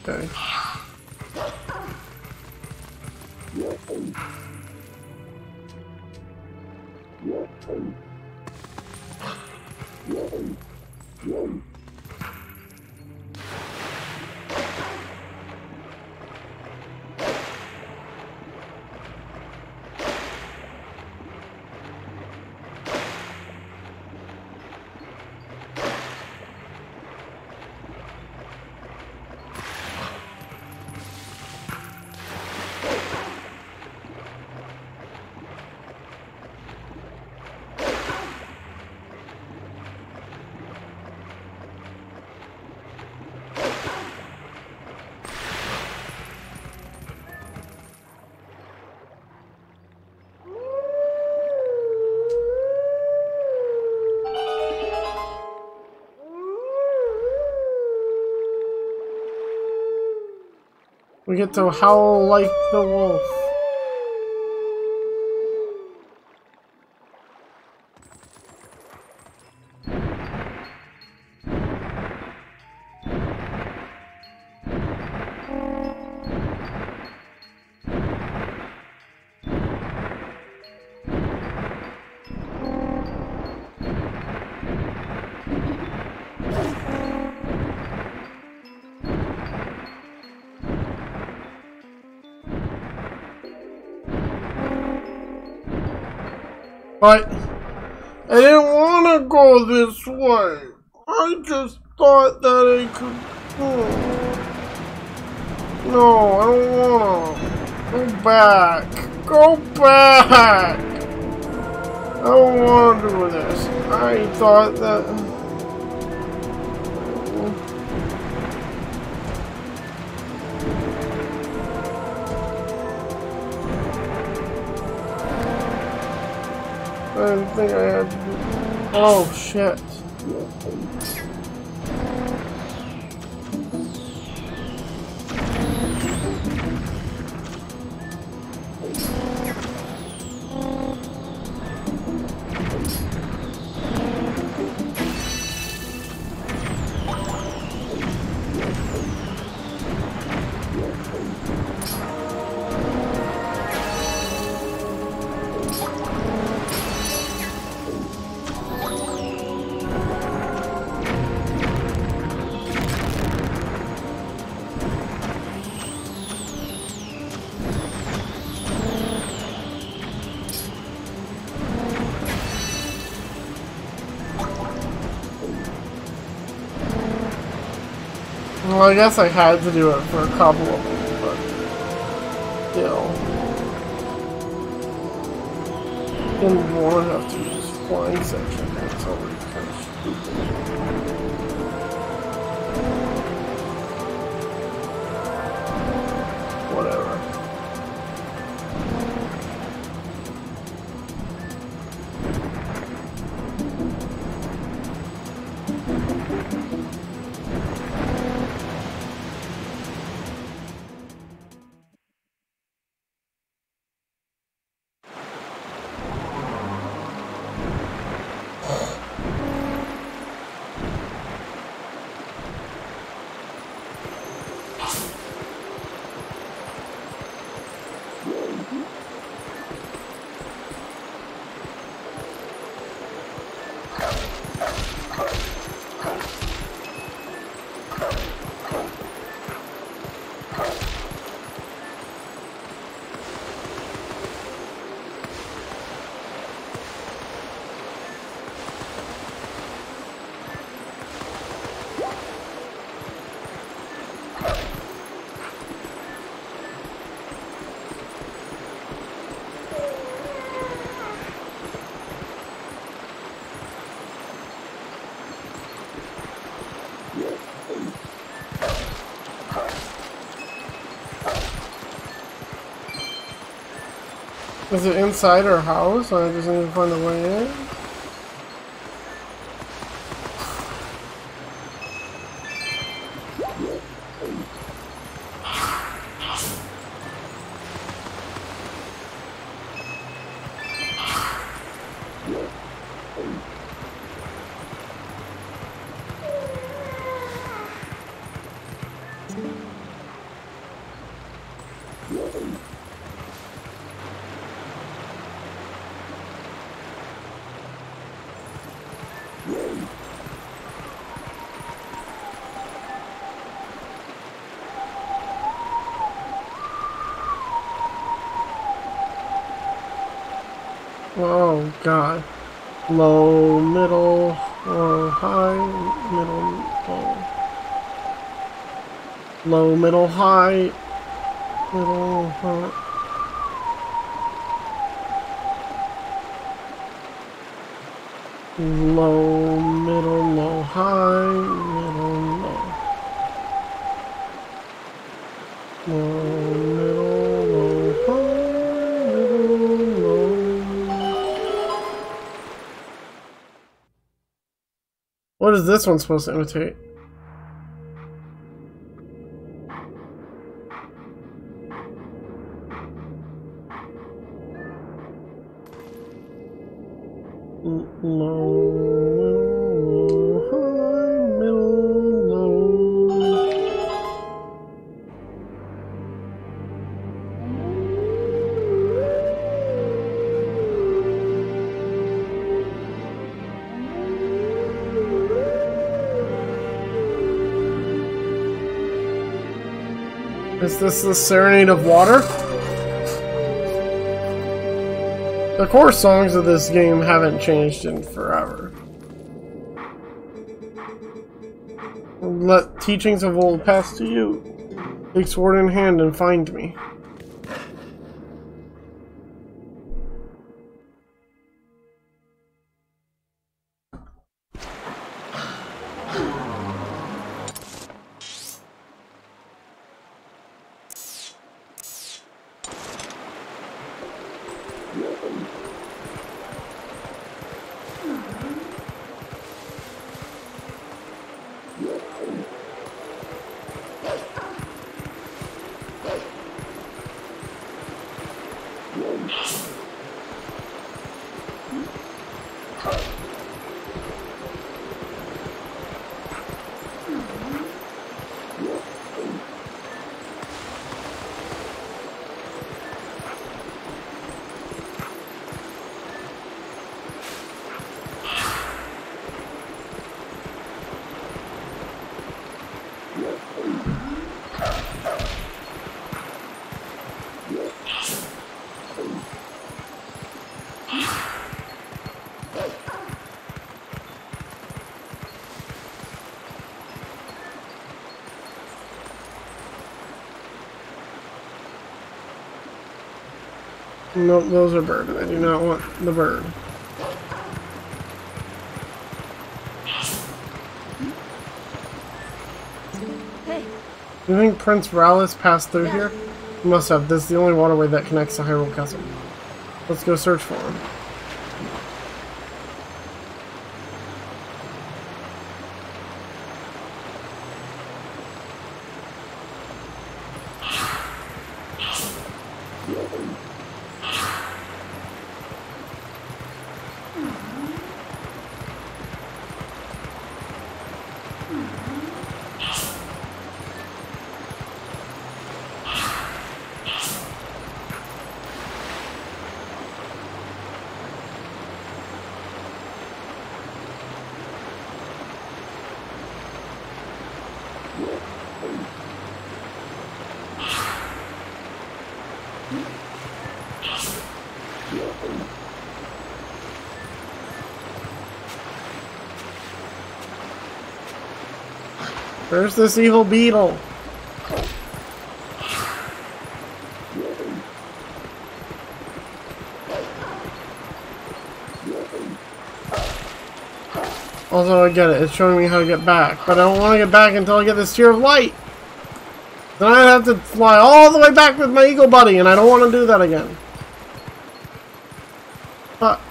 Okay. We get to howl like the wolf. But I didn't want to go this way. I just thought that I could. No, I don't want to. Go back. Go back. I don't want to do this. I thought that. I didn't think I had to do. Oh shit. Well, I guess I had to do it for a couple of them, but still. Didn't want to have to use flying section. That's already kind of stupid. Whatever. Is it inside our house? I just need to find a way in. Oh god. Low, middle, low, high, middle, low. Low, middle, high, middle, high. Low, middle, low, high, middle, low. Low, middle, low, high, middle, low. What is this one supposed to imitate? Low, high, middle, low. Is this the Serenade of Water? The core songs of this game haven't changed in forever. Let teachings of old pass to you. Take sword in hand and find me. No, those are bird. I do not want the bird. Hey. Do you think Prince Rallis passed through here? He must have. This is the only waterway that connects to Hyrule Castle. Let's go search for him. Where's this evil beetle? Also, I get it. It's showing me how to get back. But I don't want to get back until I get this Tear of Light. Then I'd have to fly all the way back with my Eagle Buddy, and I don't want to do that again. Fuck.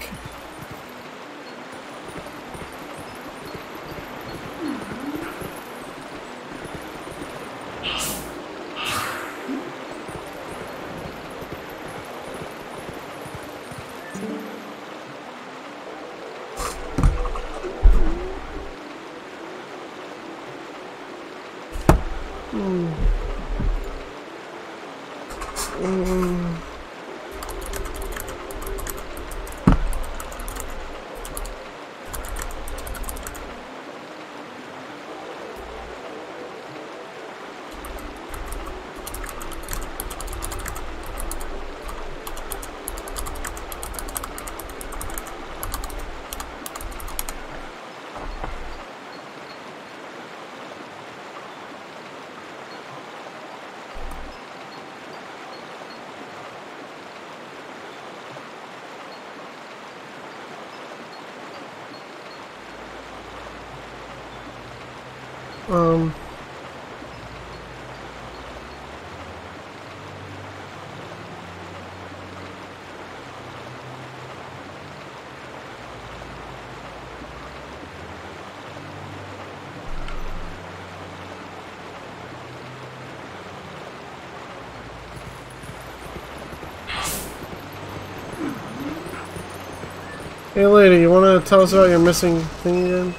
Hey lady, you wanna tell us about your missing thing again?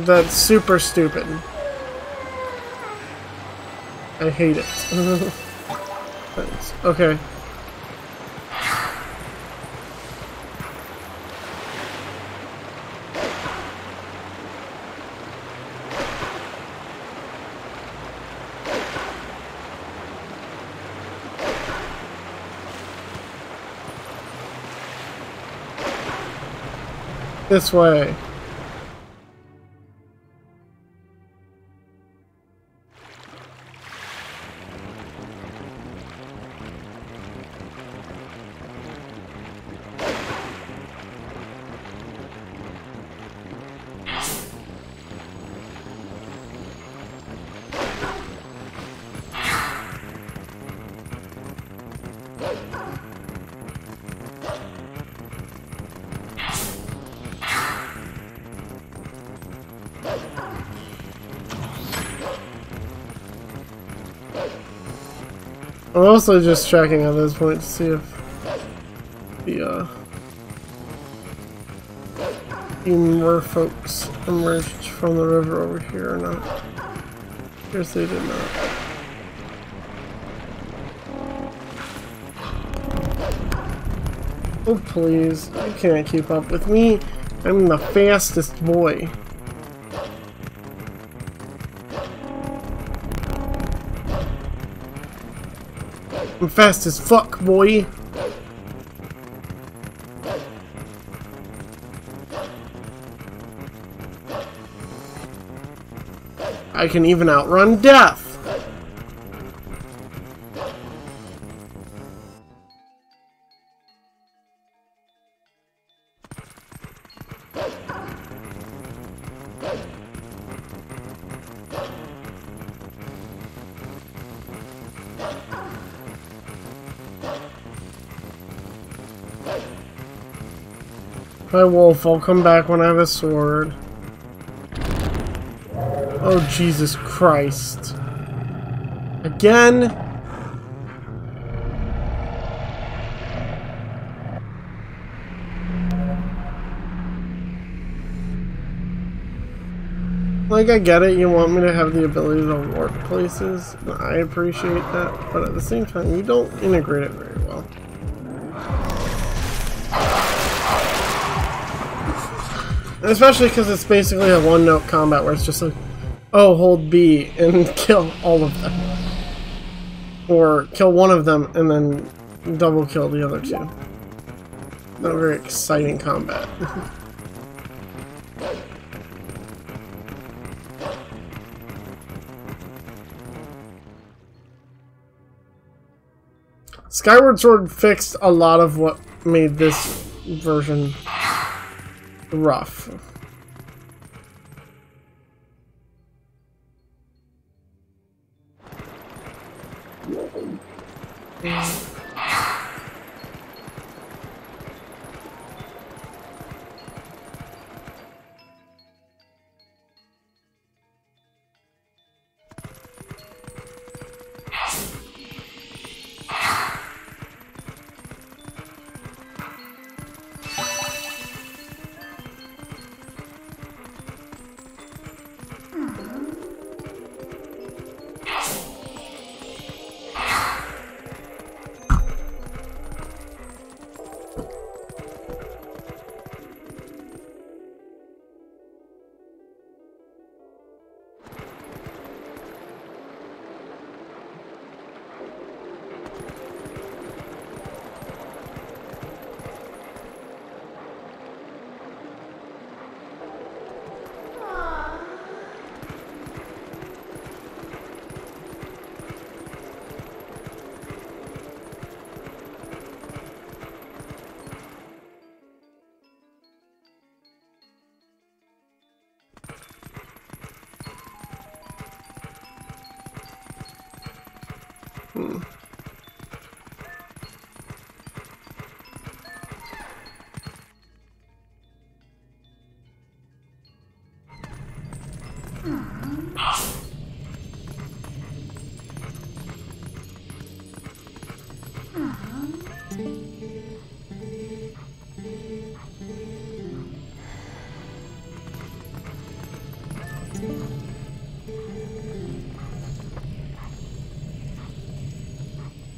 That's super stupid. I hate it. Thanks. Okay. This way. I'm also just checking at this point to see if the more folks emerged from the river over here or not. Guess they did not. Oh please, you can't keep up with me. I'm the fastest boy. I'm fast as fuck, boy. I can even outrun death. Hi, Wolf. I'll come back when I have a sword. Oh, Jesus Christ. Again? Like, I get it. You want me to have the ability to warp places. I appreciate that. But at the same time, you don't integrate it very well. Especially because it's basically a one-note combat where it's just like, oh, hold B and kill all of them. Or kill one of them and then double kill the other two. Not a very exciting combat. Skyward Sword fixed a lot of what made this version rough.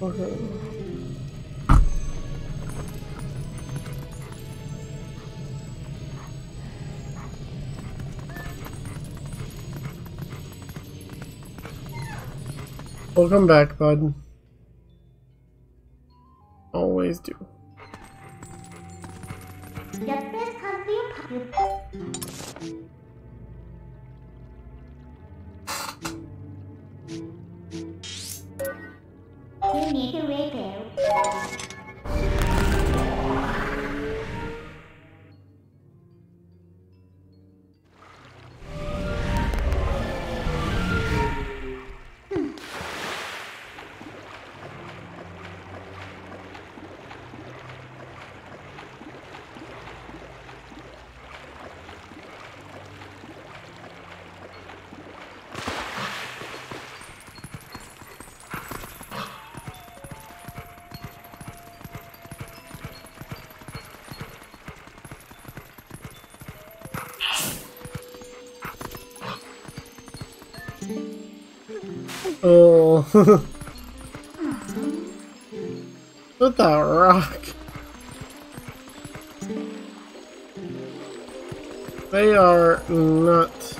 Okay. Welcome back, bud. Always do. The best country you need to repair. Oh. What the rock? They are nuts.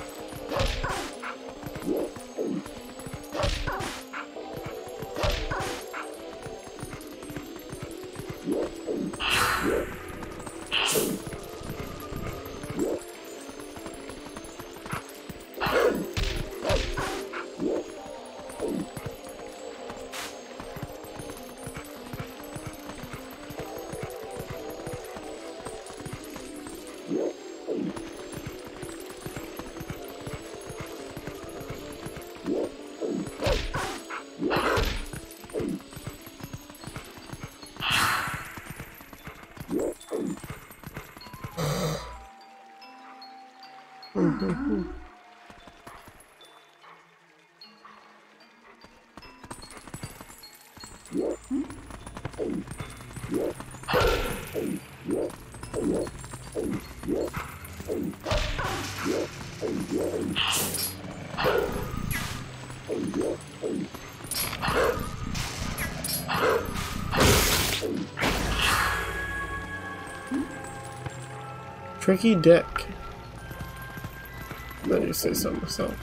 Tricky deck. Let me say so myself.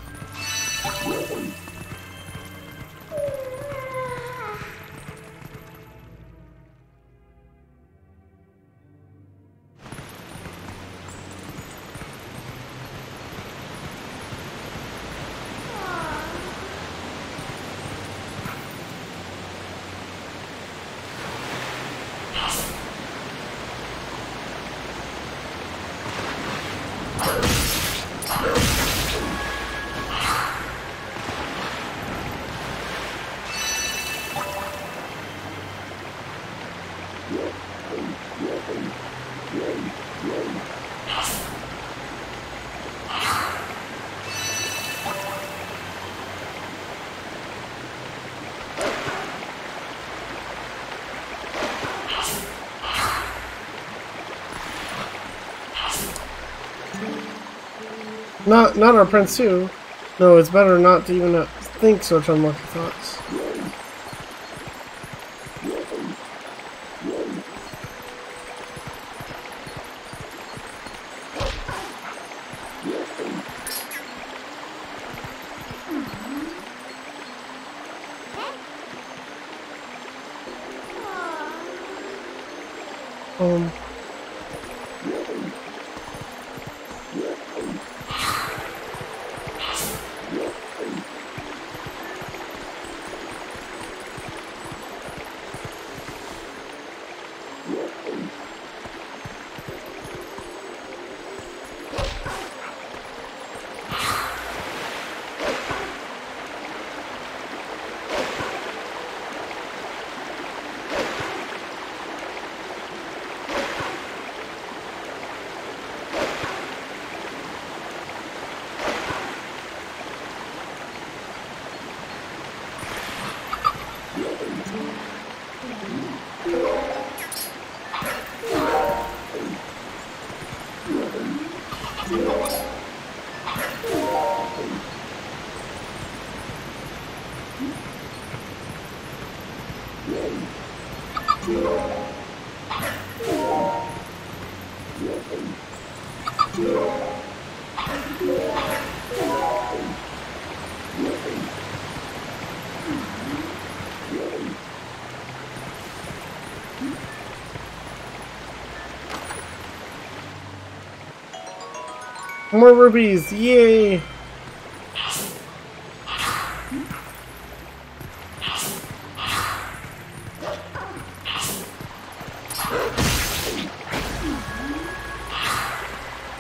Not our prince too. No, it's better not to even think such unlucky thoughts. More rupees! Yay!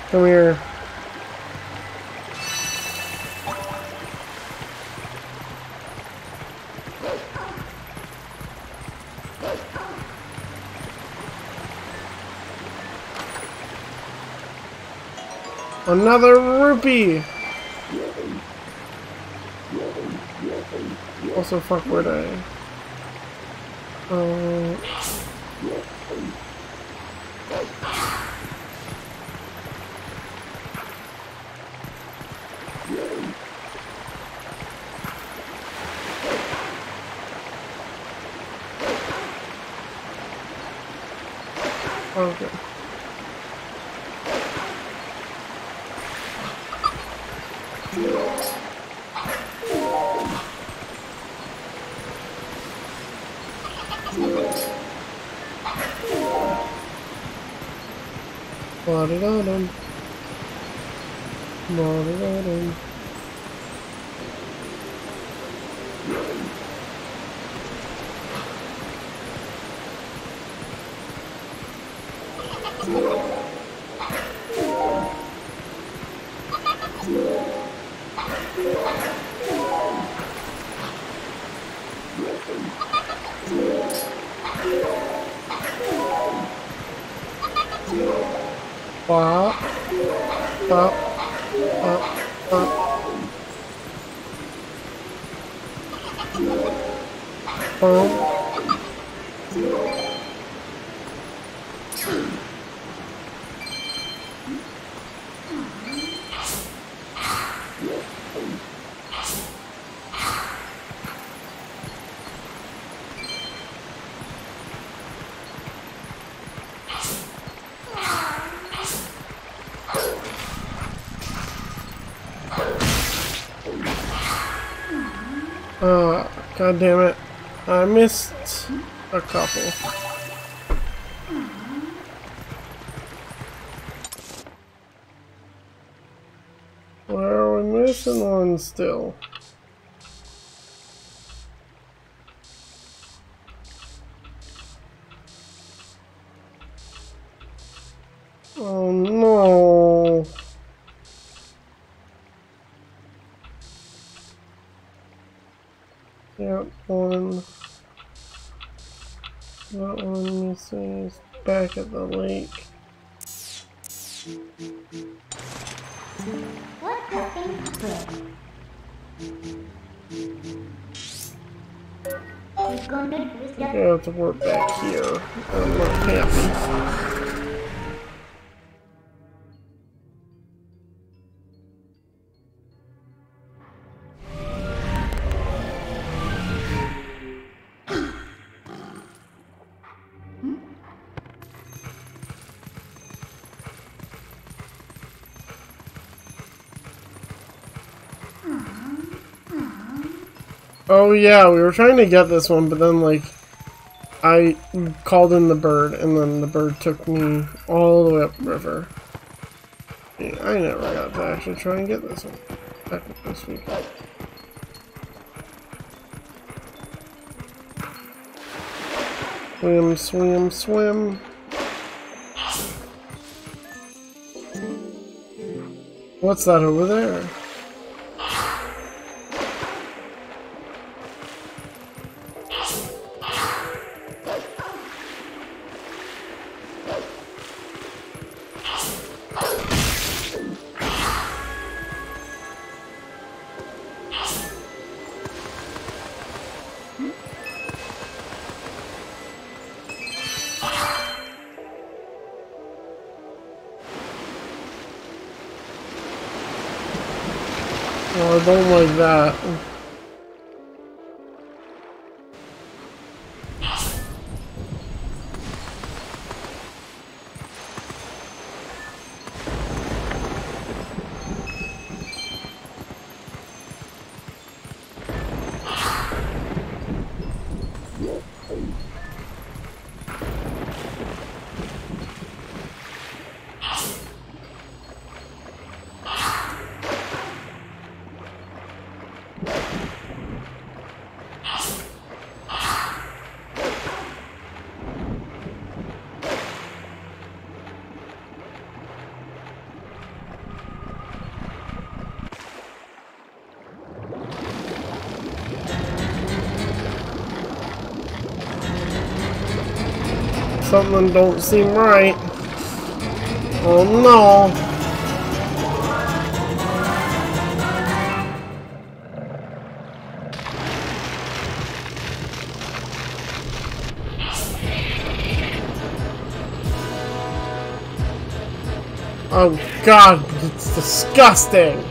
Come here. Another rupee! Also, fuck, where'd I? Okay. Ba-da-da-dum. Ba-da-da-dum. Bop, bop, bop, bop. Boom. God damn it. I missed a couple. Where are we missing one still? Oh no. That one missing is back at the lake. What's the thing He's gonna use I have to work back here. I'm not happy. Oh yeah, we were trying to get this one, but then like I called in the bird and then the bird took me all the way up river. Yeah, I never got to actually try and get this one back this week. Swim, swim, swim. What's that over there? Oh, I don't like that. Something don't seem right. Oh no. Oh god, it's disgusting.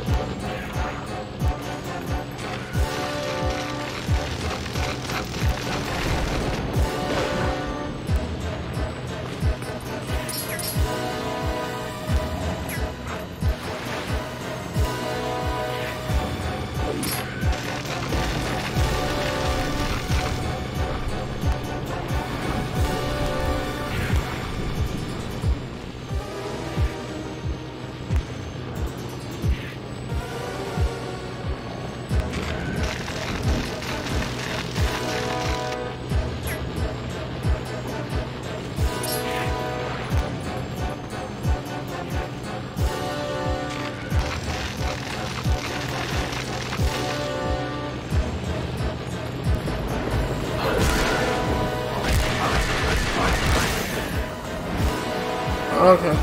Okay.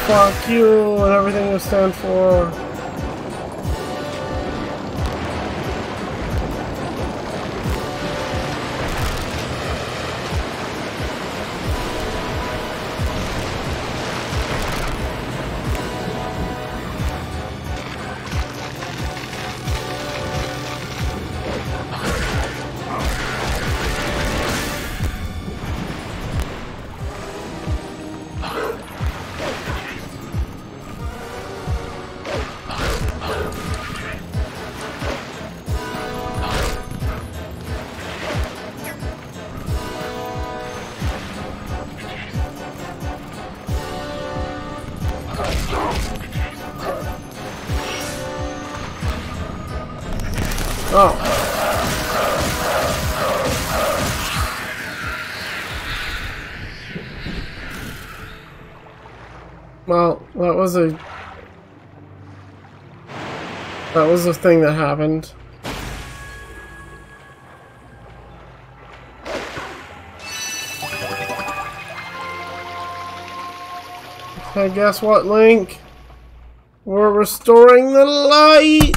Fuck you and everything you stand for. Oh. Well, that was a thing that happened. Okay, guess what, Link? We're restoring the light!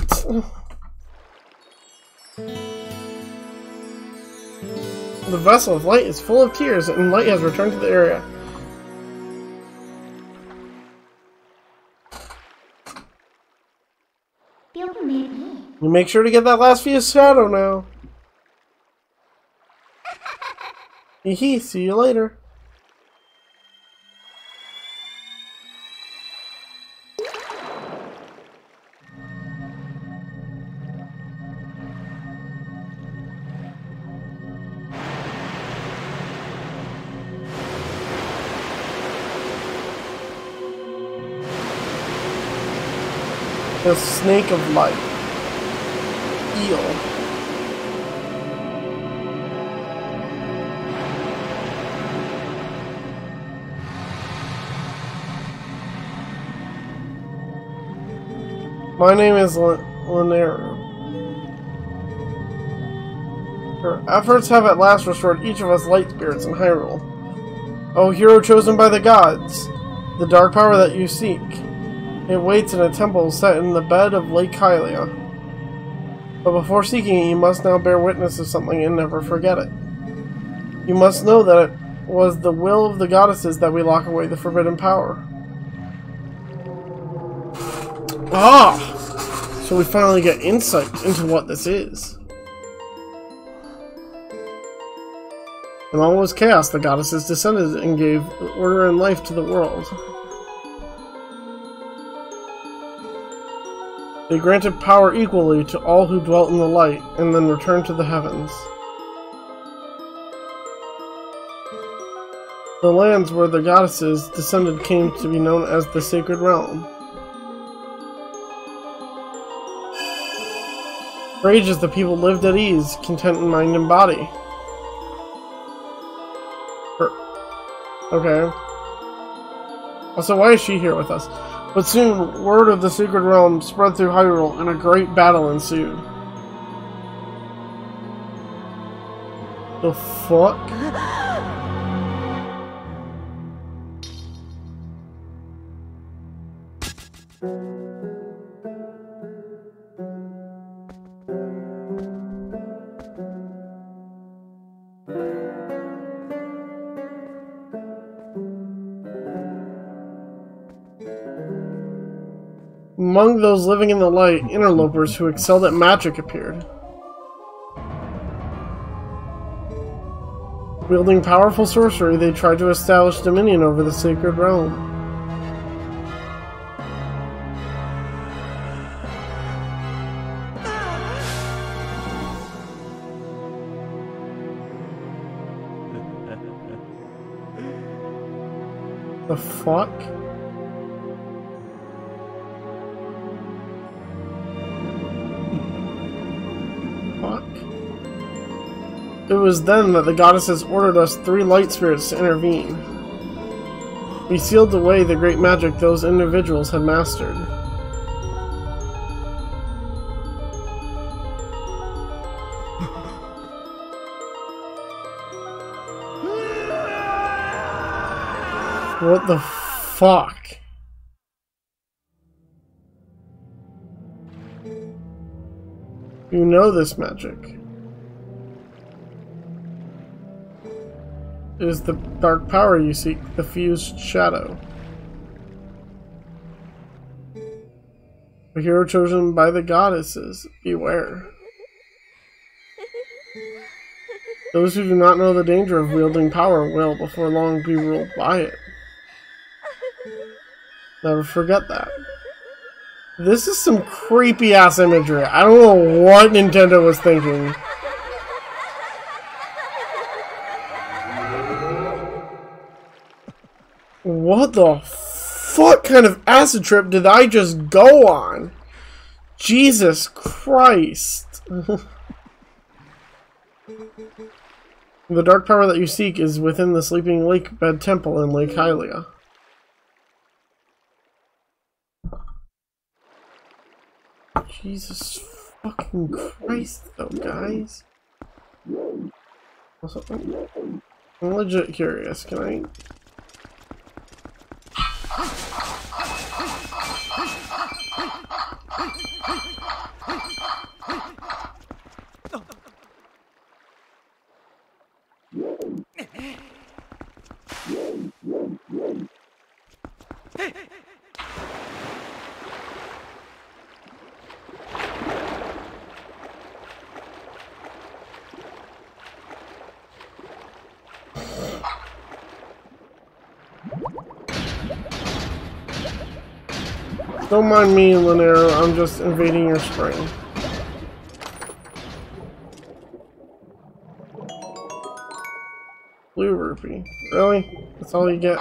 The vessel of light is full of tears, and light has returned to the area. You make sure to get that last Fierce shadow now. Hee, see you later. The snake of light. Eel. My name is Lanayru. Her efforts have at last restored each of us light spirits in Hyrule. O hero chosen by the gods, the dark power that you seek. It waits in a temple set in the bed of Lake Hylia. But before seeking it, you must now bear witness of something and never forget it. You must know that it was the will of the goddesses that we lock away the forbidden power. Ah! So we finally get insight into what this is. When all was chaos, the goddesses descended and gave order and life to the world. They granted power equally to all who dwelt in the light, and then returned to the heavens. The lands where the goddesses descended came to be known as the Sacred Realm. For ages, the people lived at ease, content in mind and body. Okay. Also, why is she here with us? But soon, word of the secret realm spread through Hyrule, and a great battle ensued. The fuck? Among those living in the light, interlopers who excelled at magic appeared. Wielding powerful sorcery, they tried to establish dominion over the sacred realm. The fuck? It was then that the goddesses ordered us 3 light spirits to intervene. We sealed away the great magic those individuals had mastered. What the fuck? You know this magic. It is the dark power you seek, the fused shadow. A hero chosen by the goddesses, beware. Those who do not know the danger of wielding power will, before long, be ruled by it. Never forget that. This is some creepy ass imagery. I don't know what Nintendo was thinking. What the fuck kind of acid trip did I just go on? Jesus Christ. The dark power that you seek is within the Sleeping Lake Bed Temple in Lake Hylia. Jesus fucking Christ, though, guys. Also, I'm legit curious. Can I? Don't mind me, Lanayru, I'm just invading your spring. Blue rupee. Really? That's all you get?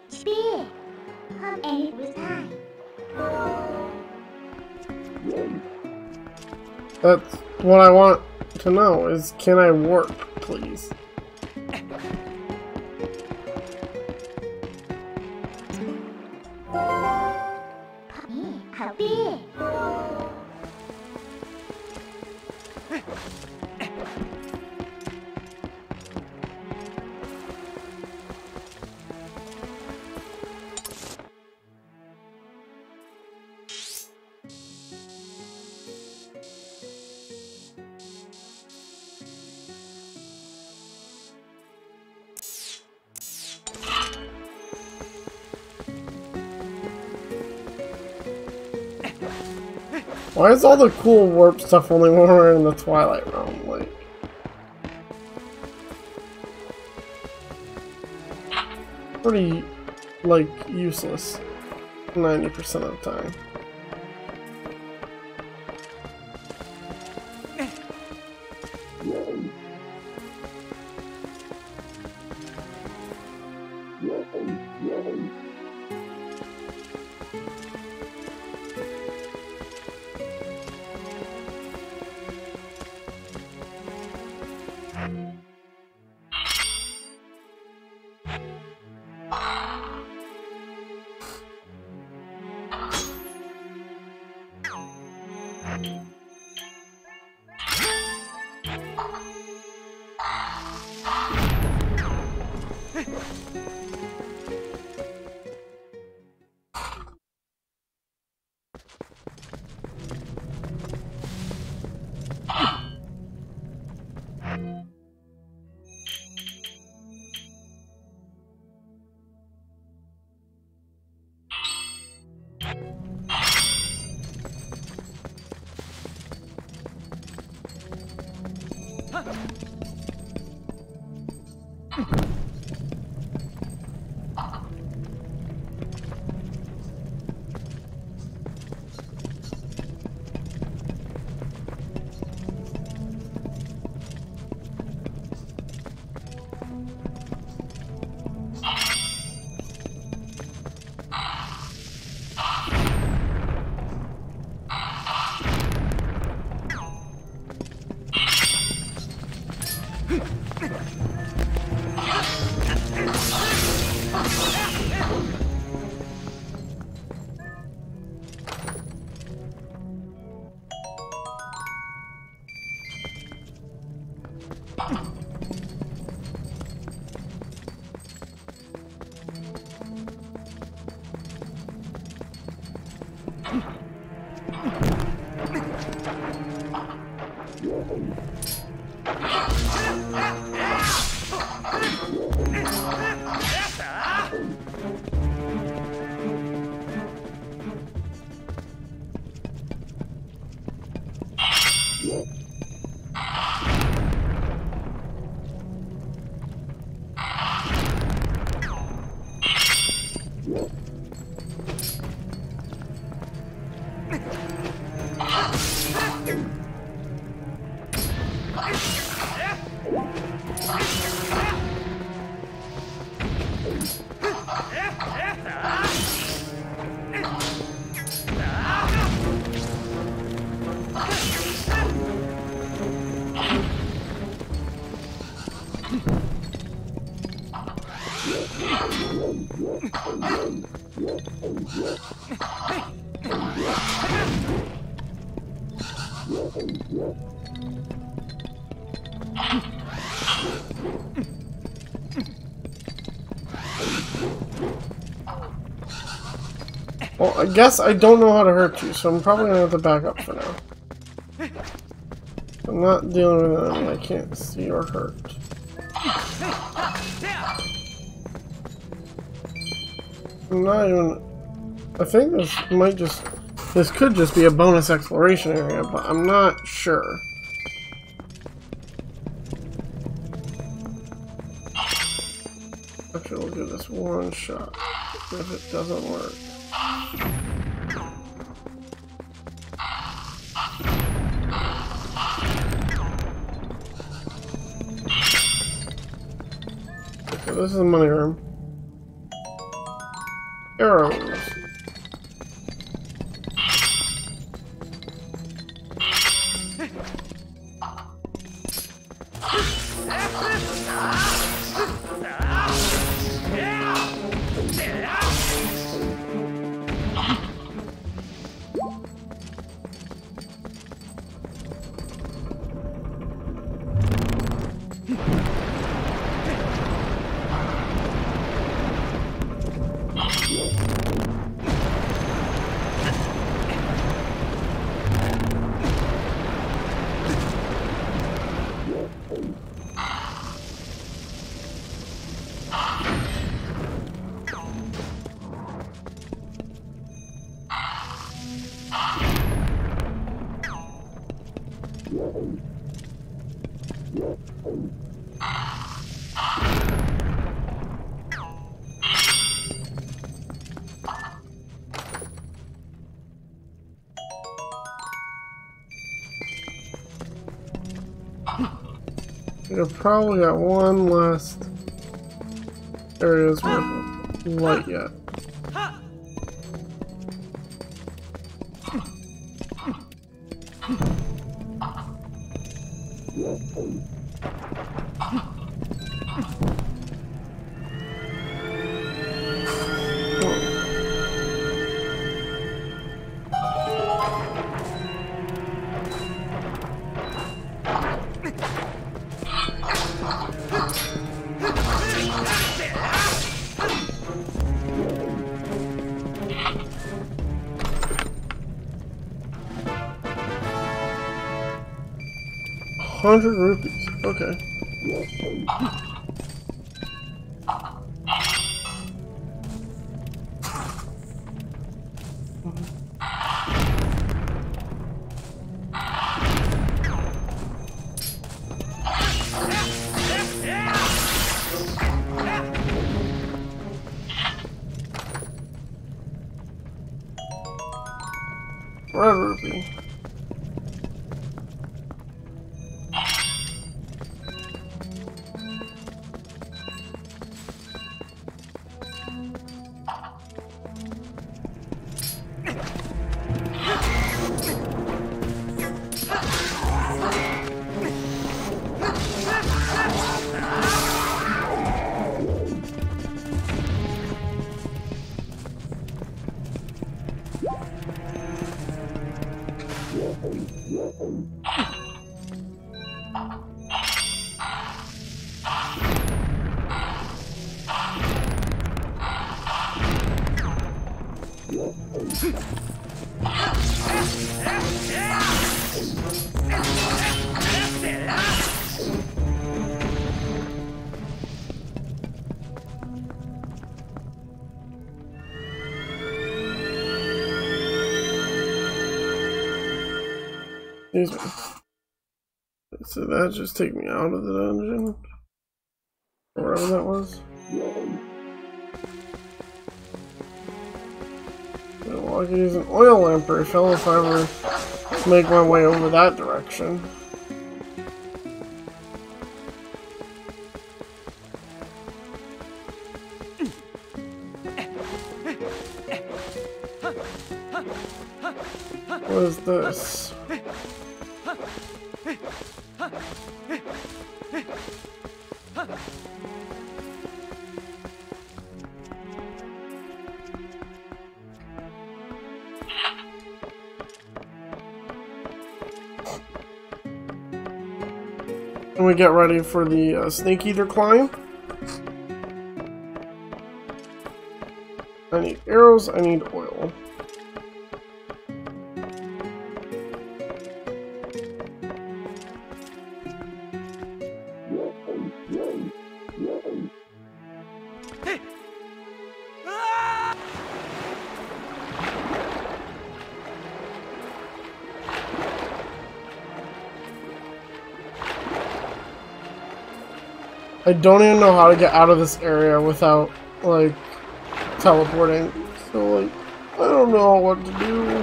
Spear. And it was time. That's what I want to know is, can I warp, please? How big? Why is all the cool warp stuff only when we're in the Twilight realm? Like, pretty, like, useless 90% of the time. Well, I guess I don't know how to hurt you, so I'm probably gonna have to back up for now. I'm not dealing with anything I can't see or hurt. I'm not even... I think this could just be a bonus exploration area, but I'm not sure. Actually, we'll give this one shot. If it doesn't work. Okay, this is the money room. Arrows. You've probably got one last areas with light yet. ₹100. Okay. Red rupee. Excuse me. So that just take me out of the dungeon? Wherever that was. Well, I could use an oil lamp refill if I ever make my way over that direction. What is this? And we get ready for the Snake Eater climb. I need arrows, I need oil. I don't even know how to get out of this area without, like, teleporting. So, like, I don't know what to do.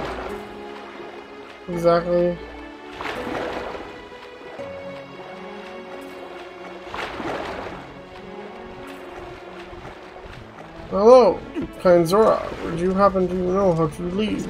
Exactly. Hello, kind Zora. Would you happen to know how to leave?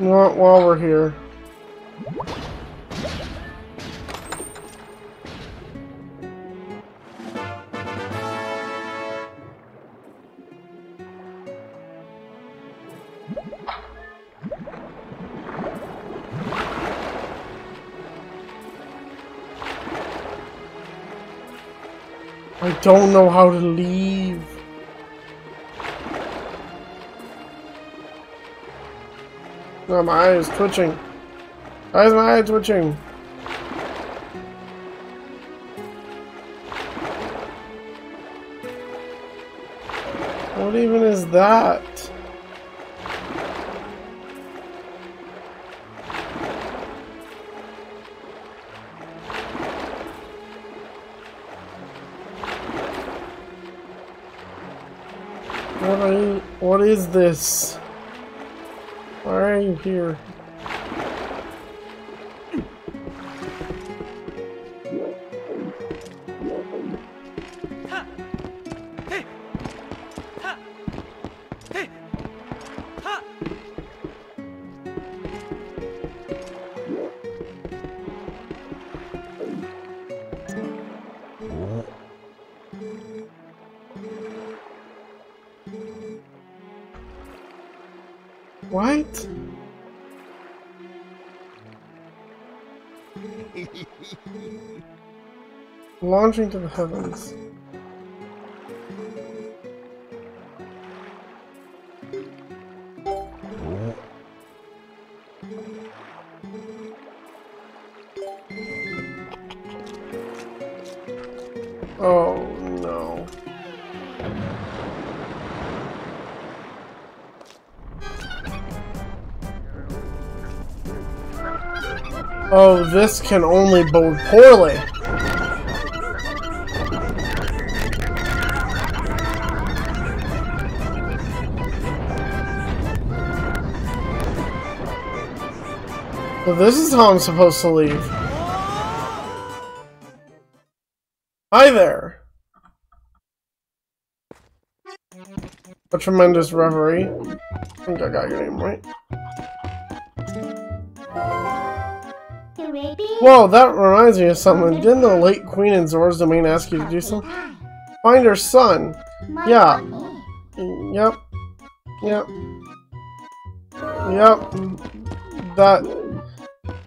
While we're here. I don't know how to leave. No, my eye is twitching. Why is my eye twitching? What even is that? What is this? Why are you here? What? Launching to the heavens. Oh no. Oh, this can only bode poorly. So this is how I'm supposed to leave. Hi there. A tremendous reverie. I think I got your name right. Whoa, that reminds me of something. Didn't the late queen in Zora's domain ask you to do something? Find her son. Yeah. Yep. Yep. Yep. That...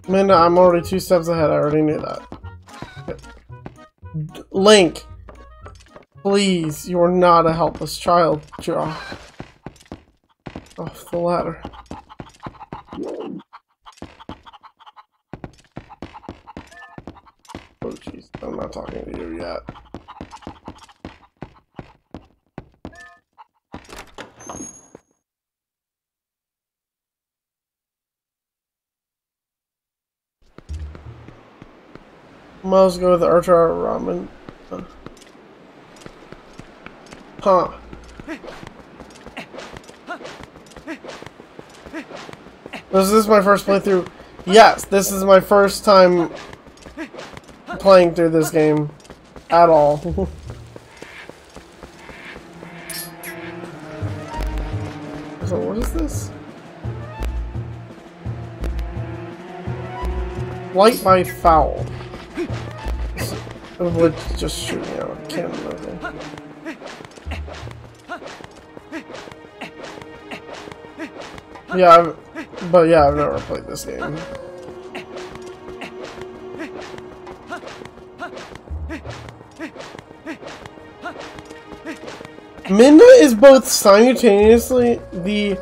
Minna, I'm already 2 steps ahead. I already knew that. Link. Please, you are not a helpless child. Off the ladder. Oh jeez, I'm not talking to you yet. Let's go with the Archer Ramen. Huh. Is this my first playthrough? Yes, this is my first time playing through this game at all. So what is this? Light by foul. Would just shoot me out a cannon over. Yeah, but yeah, I've never played this game. Minna is both simultaneously the,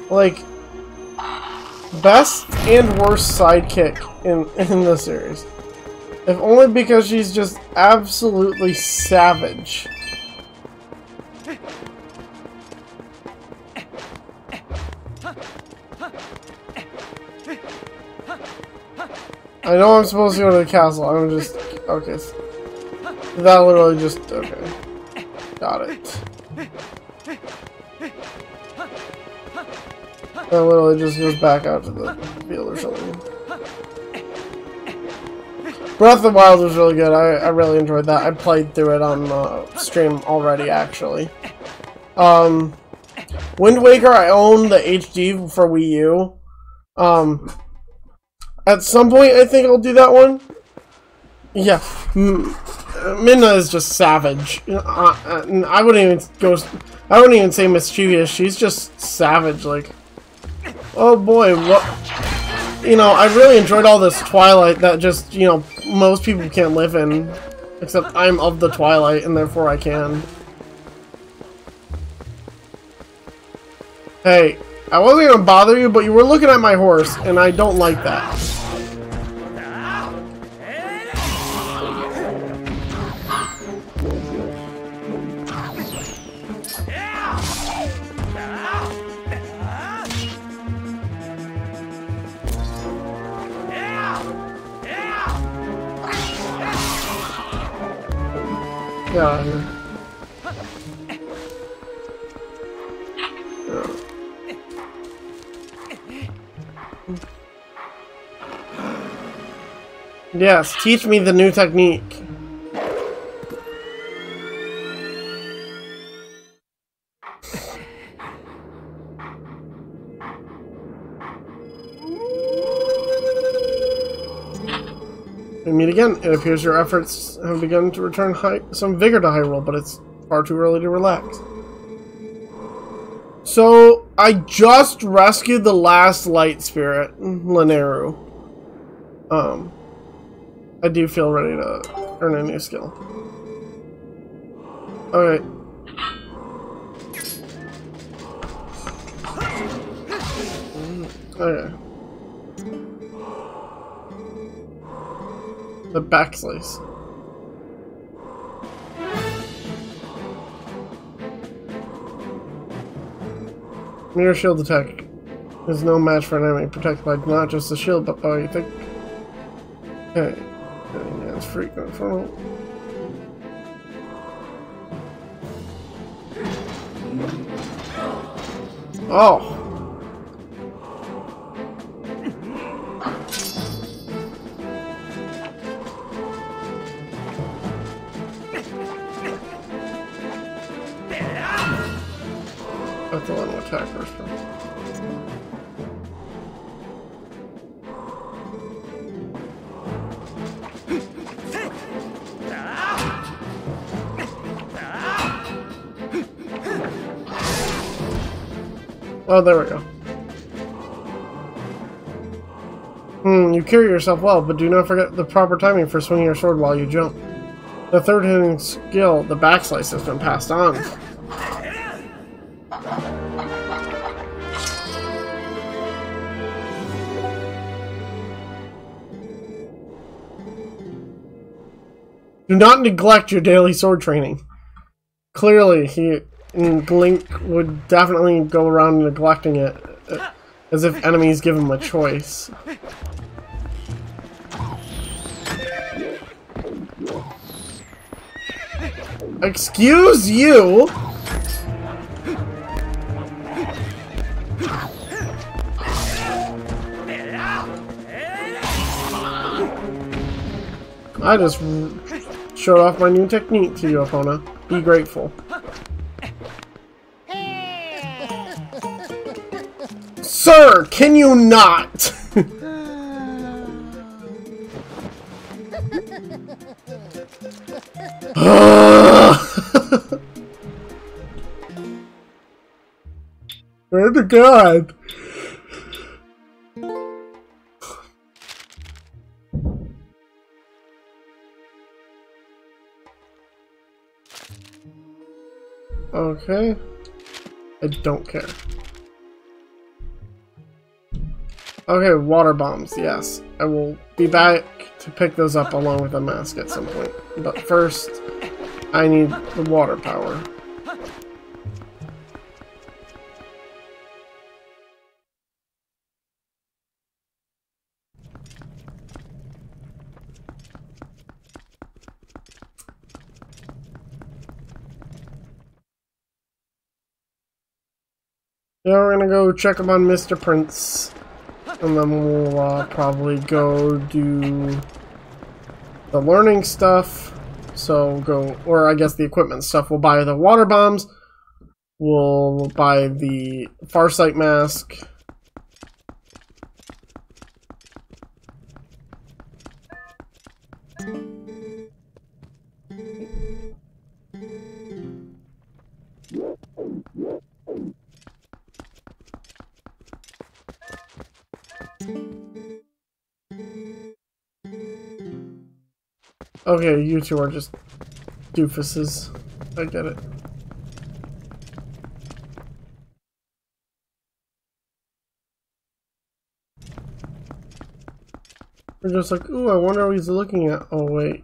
like, best and worst sidekick in the series. If only because she's just absolutely savage. I know I'm supposed to go to the castle, I'm just... Okay. That literally just... Okay. Got it. That literally just goes back out to the field or something. Breath of the Wild was really good. I really enjoyed that. I played through it on stream already, actually. One Wind Waker, I own the HD for Wii U. At some point, I think I'll do that one. Yeah, Minna is just savage. I wouldn't even go. I wouldn't even say mischievous. She's just savage. Like, oh boy, what? You know, I really enjoyed all this Twilight that just, you know, most people can't live in, except I'm of the Twilight and therefore I can. Hey, I wasn't gonna bother you, but you were looking at my horse, and I don't like that. Yeah. Yes, teach me the new technique. We meet again. It appears your efforts have begun to return some vigor to Hyrule, but it's far too early to relax. So, I just rescued the last light spirit, Lanayru. I do feel ready to earn a new skill. Okay. Okay. The backslice. Mirror shield attack is no match for an enemy protected by not just the shield but by, you think. Okay. Yeah, it's frequent for. Oh. That's the one to attack first. Oh, there we go. You carry yourself well, but do not forget the proper timing for swinging your sword while you jump. The third hitting skill, the backslice, has been passed on. Do not neglect your daily sword training. Clearly, Link would definitely go around neglecting it, as if enemies give him a choice. Excuse you? I just showed off my new technique to you, Epona. Be grateful. Sir, can you not? Where to God? Okay. I don't care. Okay, water bombs, yes. I will be back to pick those up along with a mask at some point. But first, I need the water power. Yeah, we're gonna go check up on Mr. Prince. And then we'll probably go do the learning stuff. So go, or I guess the equipment stuff. We'll buy the water bombs. We'll buy the Farsight mask. Okay, you two are just doofuses. I get it. We're just like, ooh, I wonder what he's looking at. Oh, wait.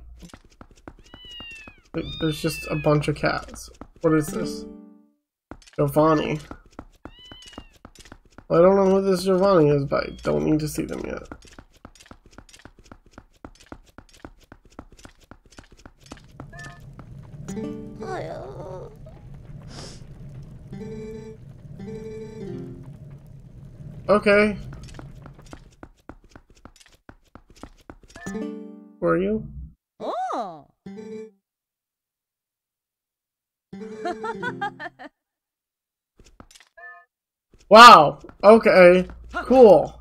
Wait, there's just a bunch of cats. What is this? Giovanni. Well, I don't know who this Giovanni is, but I don't need to see them yet. Okay. Who are you? Oh. Wow. Okay. Cool.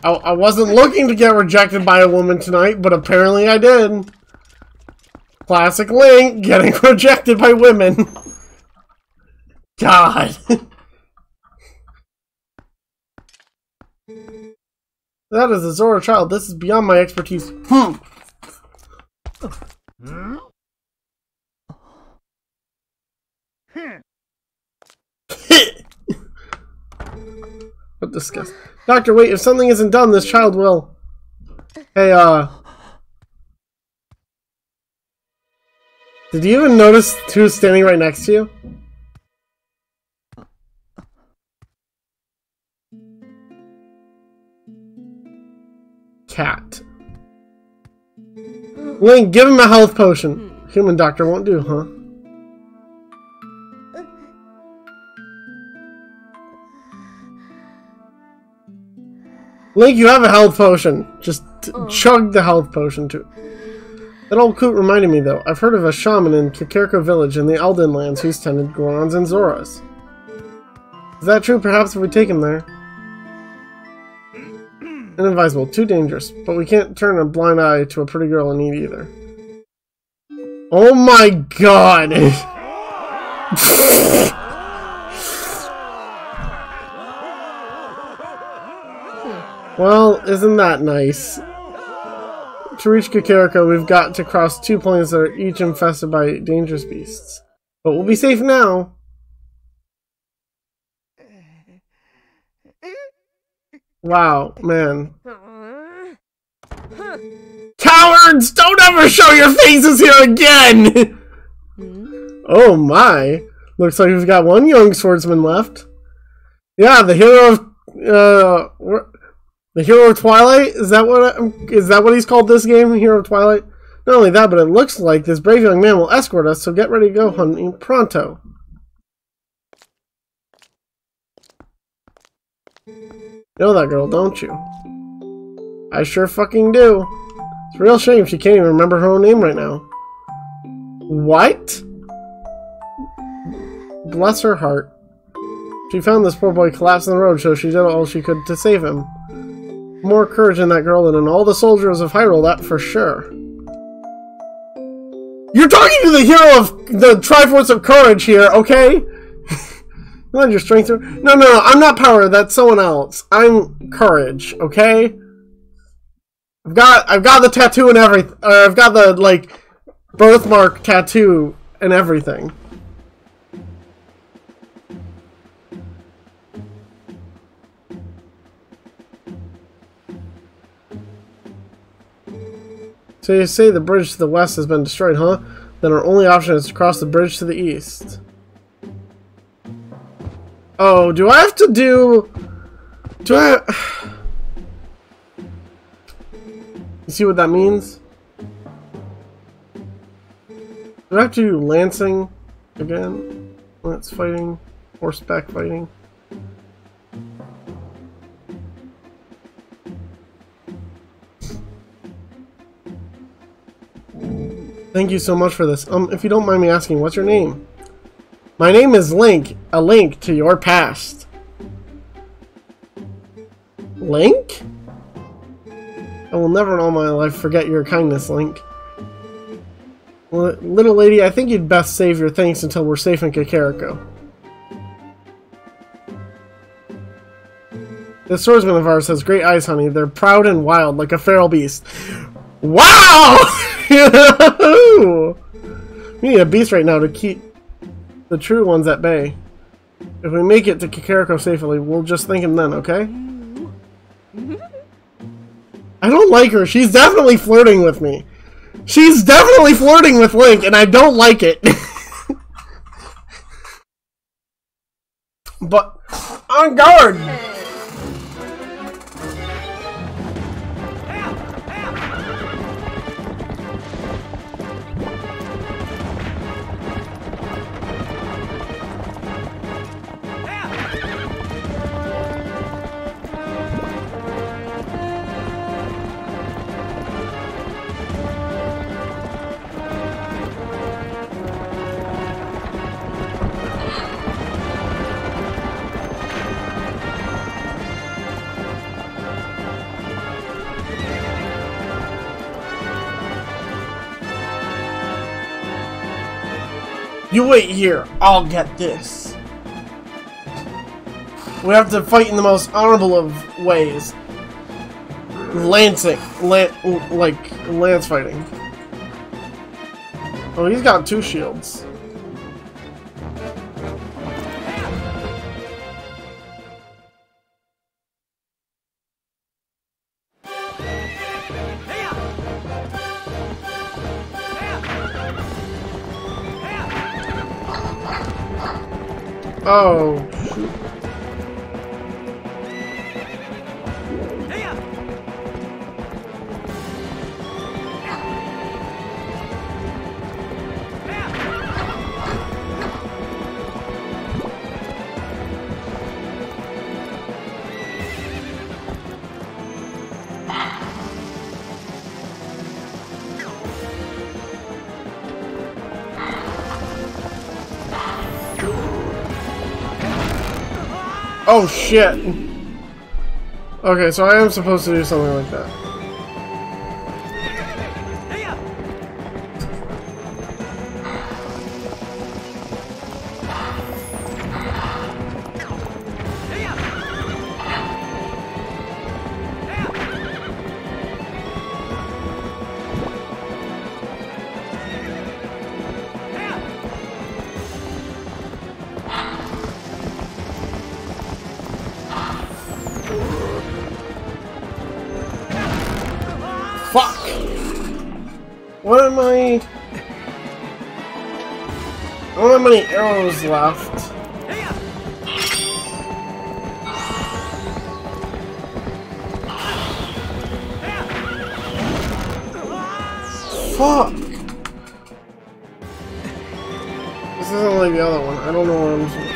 I wasn't looking to get rejected by a woman tonight, but apparently I did. Classic Link, getting rejected by women. God. That is a Zora child. This is beyond my expertise. What disgust. Doctor, wait, if something isn't done, this child will. Hey, did you even notice who's standing right next to you? Cat. Link, give him a health potion. Human doctor won't do, huh? Link, you have a health potion. Just chug the health potion too. That old coot reminded me, though. I've heard of a shaman in Kakariko village in the Elden lands who's tended Gorons and Zoras. Is that true? Perhaps if we take him there. Inadvisable. Too dangerous. But we can't turn a blind eye to a pretty girl in need either. Oh my god! Well, isn't that nice? To reach Kakariko, we've got to cross 2 plains that are each infested by dangerous beasts. But we'll be safe now. Wow, man. Cowards! Don't ever show your faces here again! Oh my. Looks like we've got one young swordsman left. Yeah, the hero of... the hero of Twilight? Is that what he's called this game? Hero of Twilight? Not only that, but it looks like this brave young man will escort us, so get ready to go hunting pronto. You know that girl, don't you? I sure fucking do. It's a real shame she can't even remember her own name right now. What? Bless her heart. She found this poor boy collapsed on the road, so she did all she could to save him. More courage in that girl than in all the soldiers of Hyrule, that for sure. You're talking to the hero of the Triforce of Courage here, okay? Lend your strength through. No, I'm not Power. That's someone else. I'm Courage. Okay. I've got the tattoo and everything. I've got the like birthmark tattoo and everything. So you say the bridge to the west has been destroyed, huh? Then our only option is to cross the bridge to the east. Oh, do I have to do... You see what that means? Do I have to do lancing again? Lance fighting. Horseback fighting. Thank you so much for this. If you don't mind me asking, what's your name? My name is Link, a link to your past. Link? I will never in all my life forget your kindness, Link. Little lady, I think you'd best save your thanks until we're safe in Kakariko. This swordsman of ours has great eyes, honey. They're proud and wild, like a feral beast. Wow! We need a beast right now to keep the true ones at bay. If we make it to Kakariko safely, we'll just thank him then, okay? I don't like her. She's definitely flirting with me. She's definitely flirting with Link, and I don't like it. But, on guard! You wait here, I'll get this. We have to fight in the most honorable of ways. Lancing. Lance fighting. Oh, he's got 2 shields. Oh, shoot. Oh shit! Okay, so I am supposed to do something like that. Fuck! What am I... I don't have many arrows left. Fuck! This isn't like the other one. I don't know what I'm supposed to do.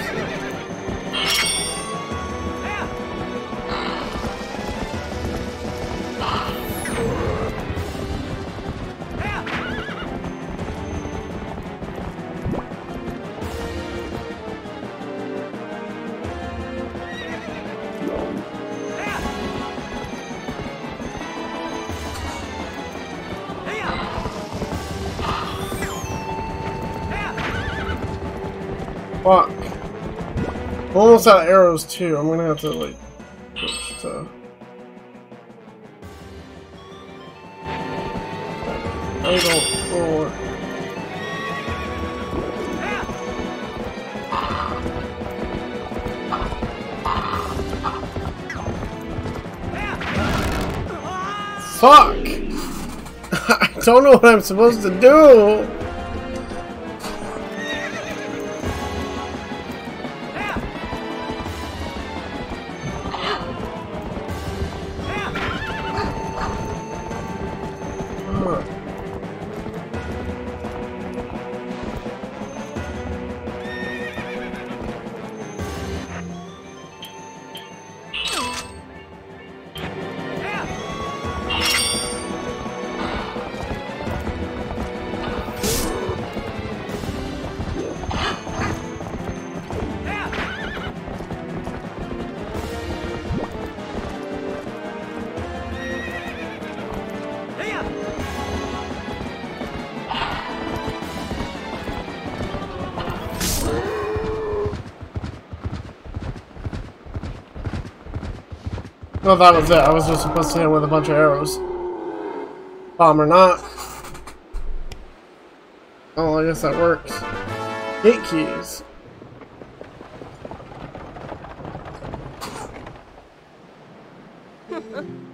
Fuck. I'm almost out of arrows too. I'm gonna have to like switch to... I don't know. Fuck! I don't know what I'm supposed to do! No, that was it. I was just supposed to hit him with a bunch of arrows. Bomb or not. Oh, I guess that works. Gate keys.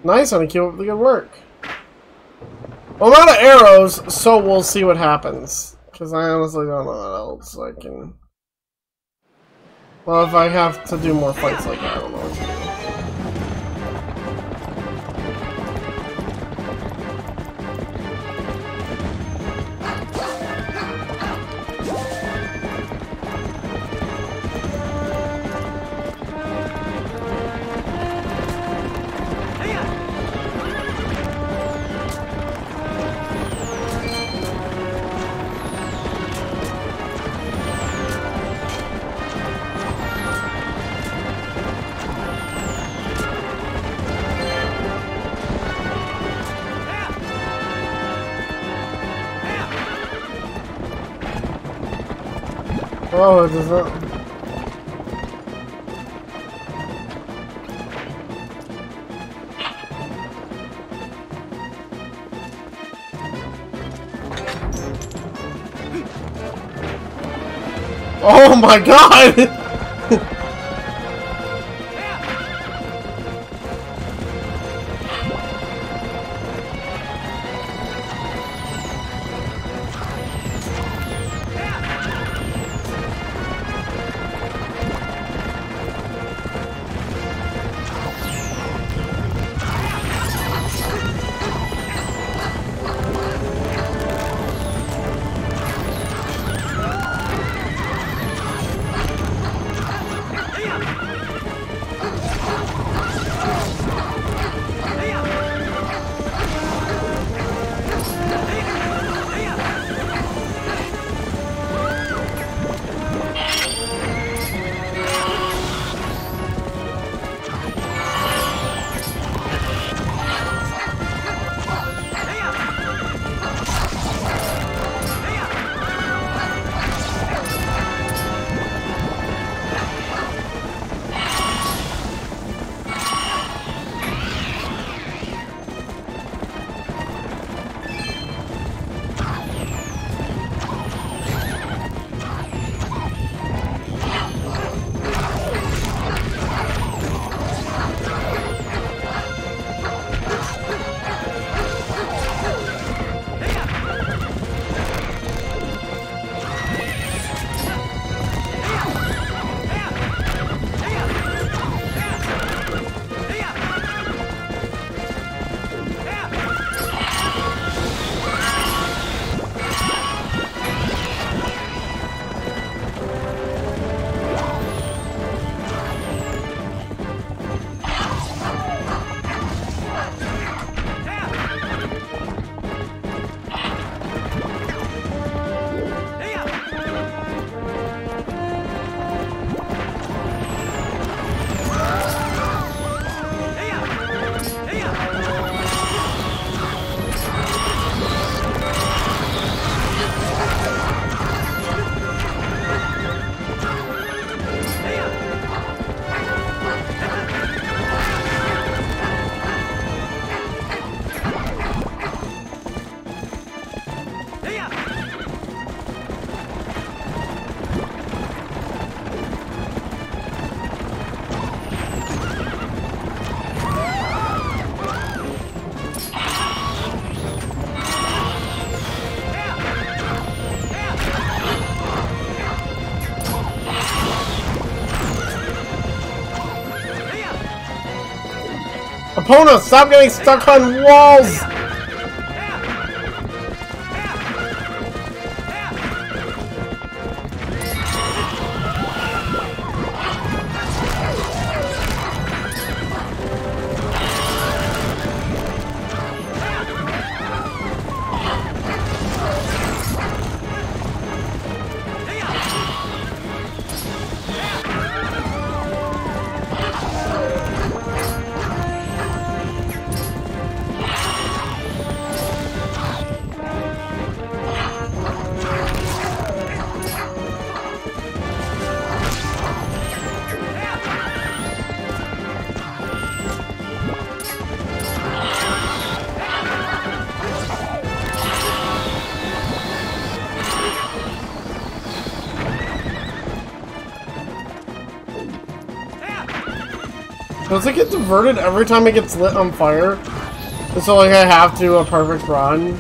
Nice, honey. Keep up the good work. Well, I'm out of arrows, so we'll see what happens. Because I honestly don't know what else I can... Well, if I have to do more fights like that, I don't know what to do. Oh, it does not. Oh my god! Opponent, stop getting stuck on walls! Does it get diverted every time it gets lit on fire? And so like I have to do a perfect run?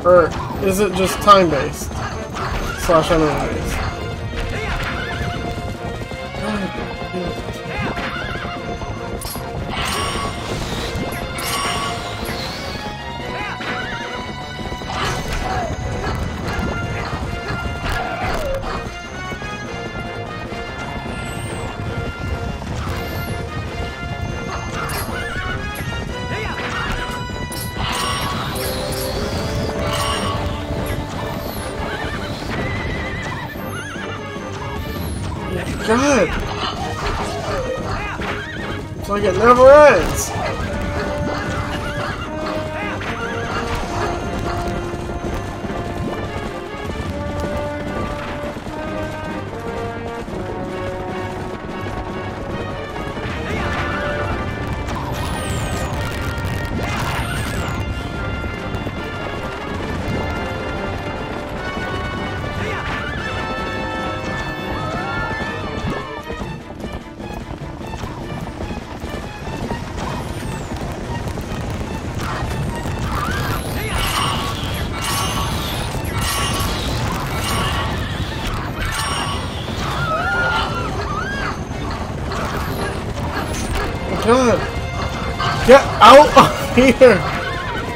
Or is it just time-based? Slash enemy-based? God! It's like it never ends! God! Get out of here!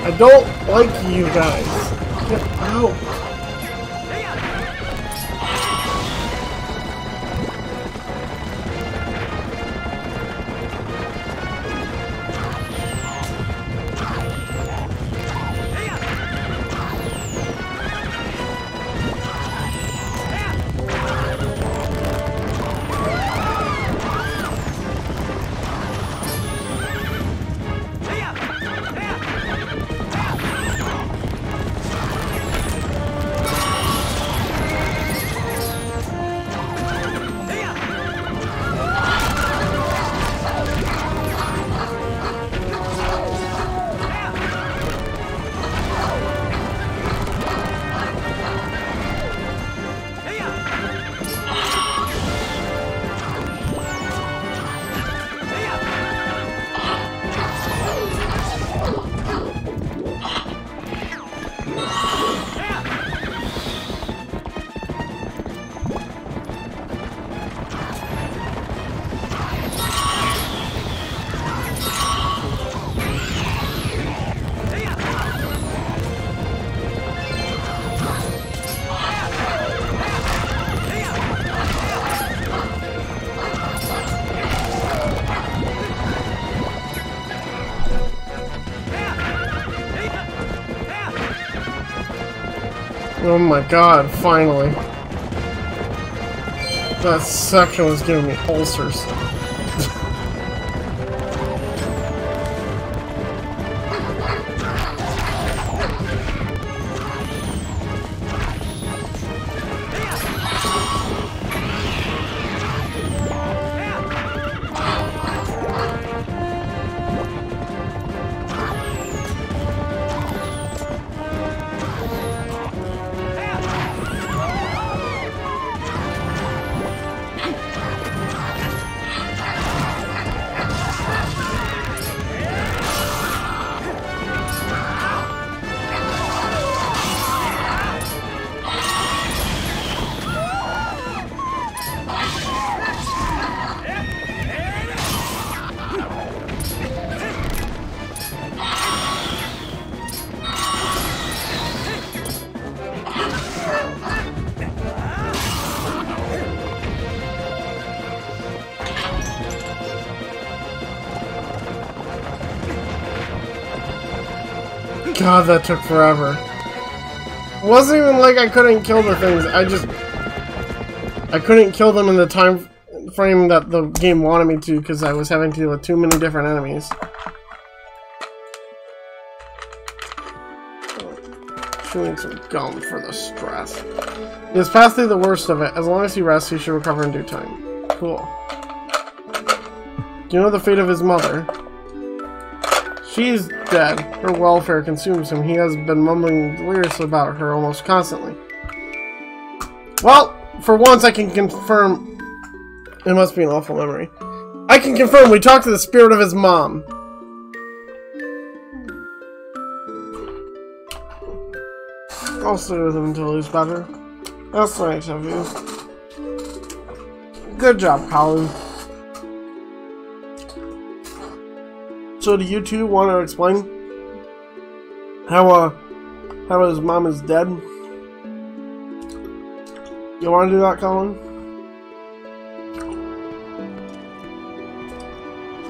I don't like you guys. Get out. Oh my god, finally. That section was giving me ulcers. God, that took forever. It wasn't even like I couldn't kill the things, I couldn't kill them in the time frame that the game wanted me to because I was having to deal with too many different enemies. Chewing some gum for the stress. He has passed through the worst of it. As long as he rests, he should recover in due time. Cool. Do you know the fate of his mother? She's dead. Her welfare consumes him. He has been mumbling deliriously about her almost constantly. Well, for once I can confirm it must be an awful memory. I can confirm we talked to the spirit of his mom. I'll stay with him until he's better. That's nice of you. Good job, Colin. So do you two want to explain how his mom is dead? You want to do that, Colin?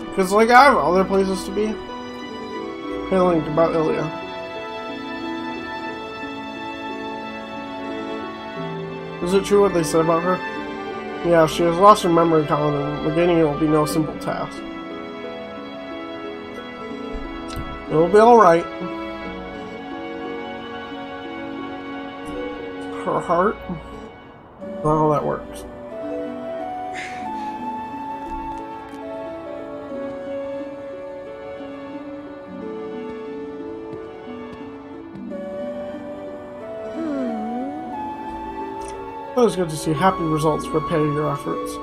Because, like, I have other places to be. Hey, Link, about Ilya. Is it true what they said about her? Yeah, she has lost her memory, Colin, and regaining it will be no simple task. It'll be alright. Her heart? Not how that works. It was good to see happy results repay your efforts.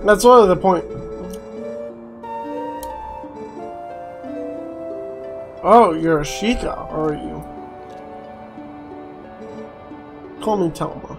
That's really the point. Oh, you're a Sheikah, are you? Call me Telma.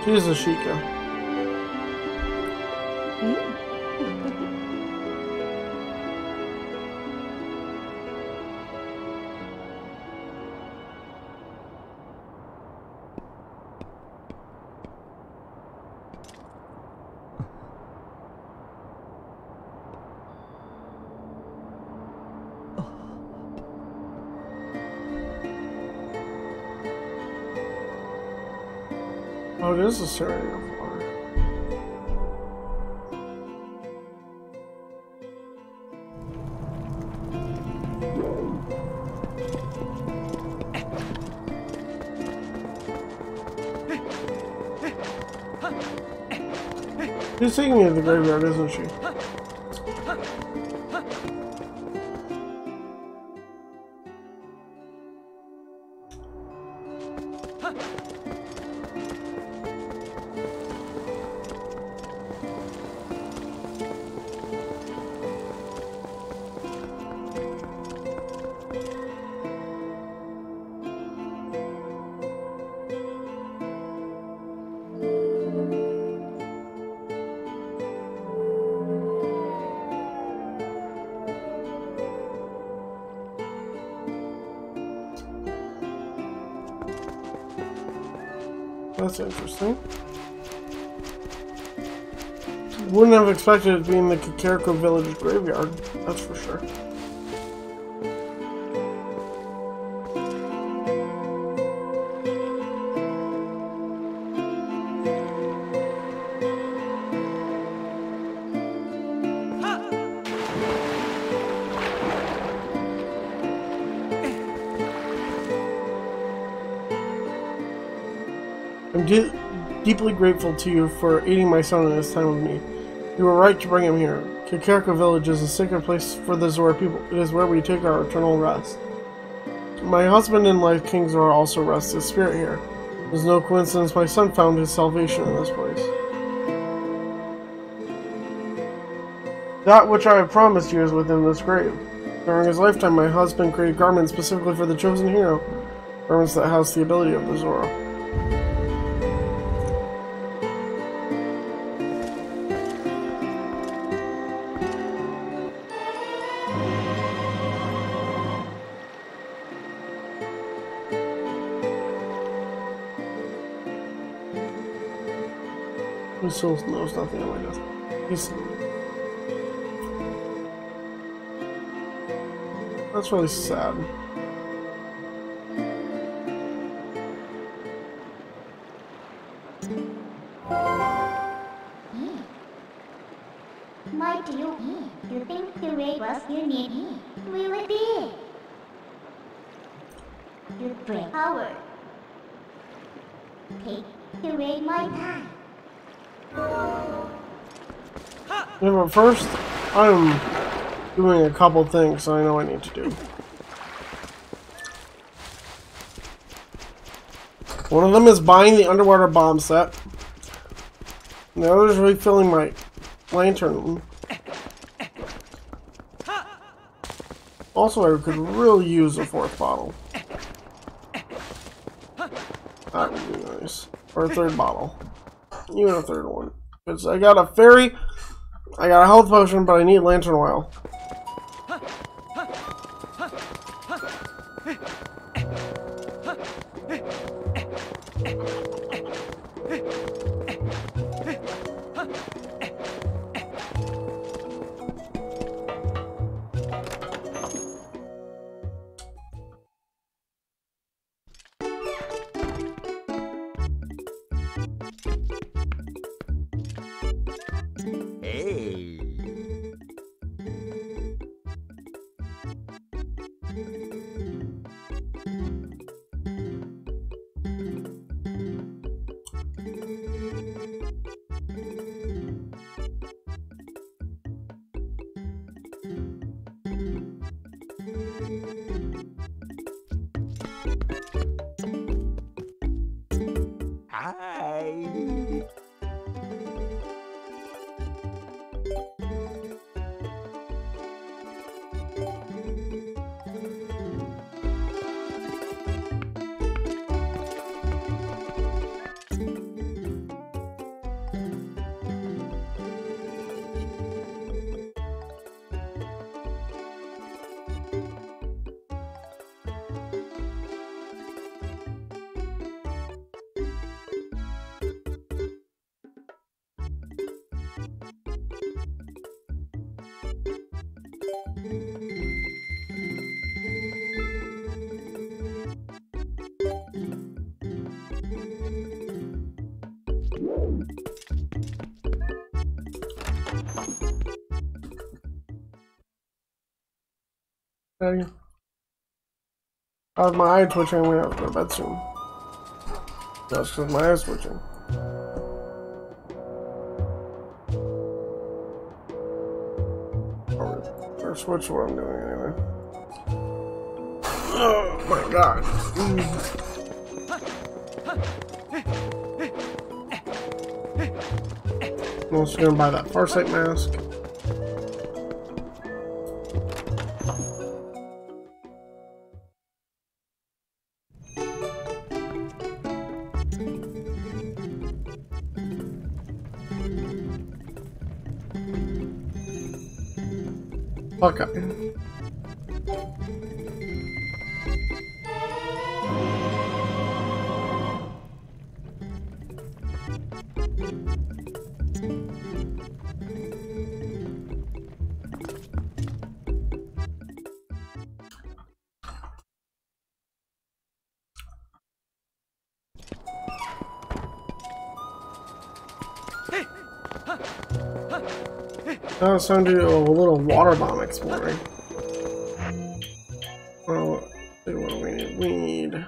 She's a Sheikah. Oh, it is a serenade of water. She's taking me to the graveyard, isn't she? That's interesting. Wouldn't have expected it to be in the Kakariko village graveyard, that's for sure. I'm deeply grateful to you for aiding my son in his time with me. You were right to bring him here. Kakariko village is a sacred place for the Zora people. It is where we take our eternal rest. My husband and life, King Zora, also rests his spirit here. It is no coincidence my son found his salvation in this place. That which I have promised you is within this grave. During his lifetime, my husband created garments specifically for the chosen hero, garments that house the ability of the Zora. He still knows nothing about this. That's really sad. Why do you think the raid was unique? Will it be? You break power. Take the raid my time. Yeah, but first, I'm doing a couple things I know I need to do. One of them is buying the underwater bomb set. And the other is refilling my lantern. Also, I could really use a fourth bottle. That would be nice. Or a third bottle. Even a third one. Because I got a fairy, I got a health potion, but I need lantern oil. Hey. Hi. Okay. How's my eye twitching? I'm gonna have to go to bed soon. That's because my eye's twitching. Or switch what I'm doing anyway. Oh my god. I'm also gonna buy that Farsight mask. Okay. Now it's time to do a little water bomb exploring. Well, let's see what we need. We need...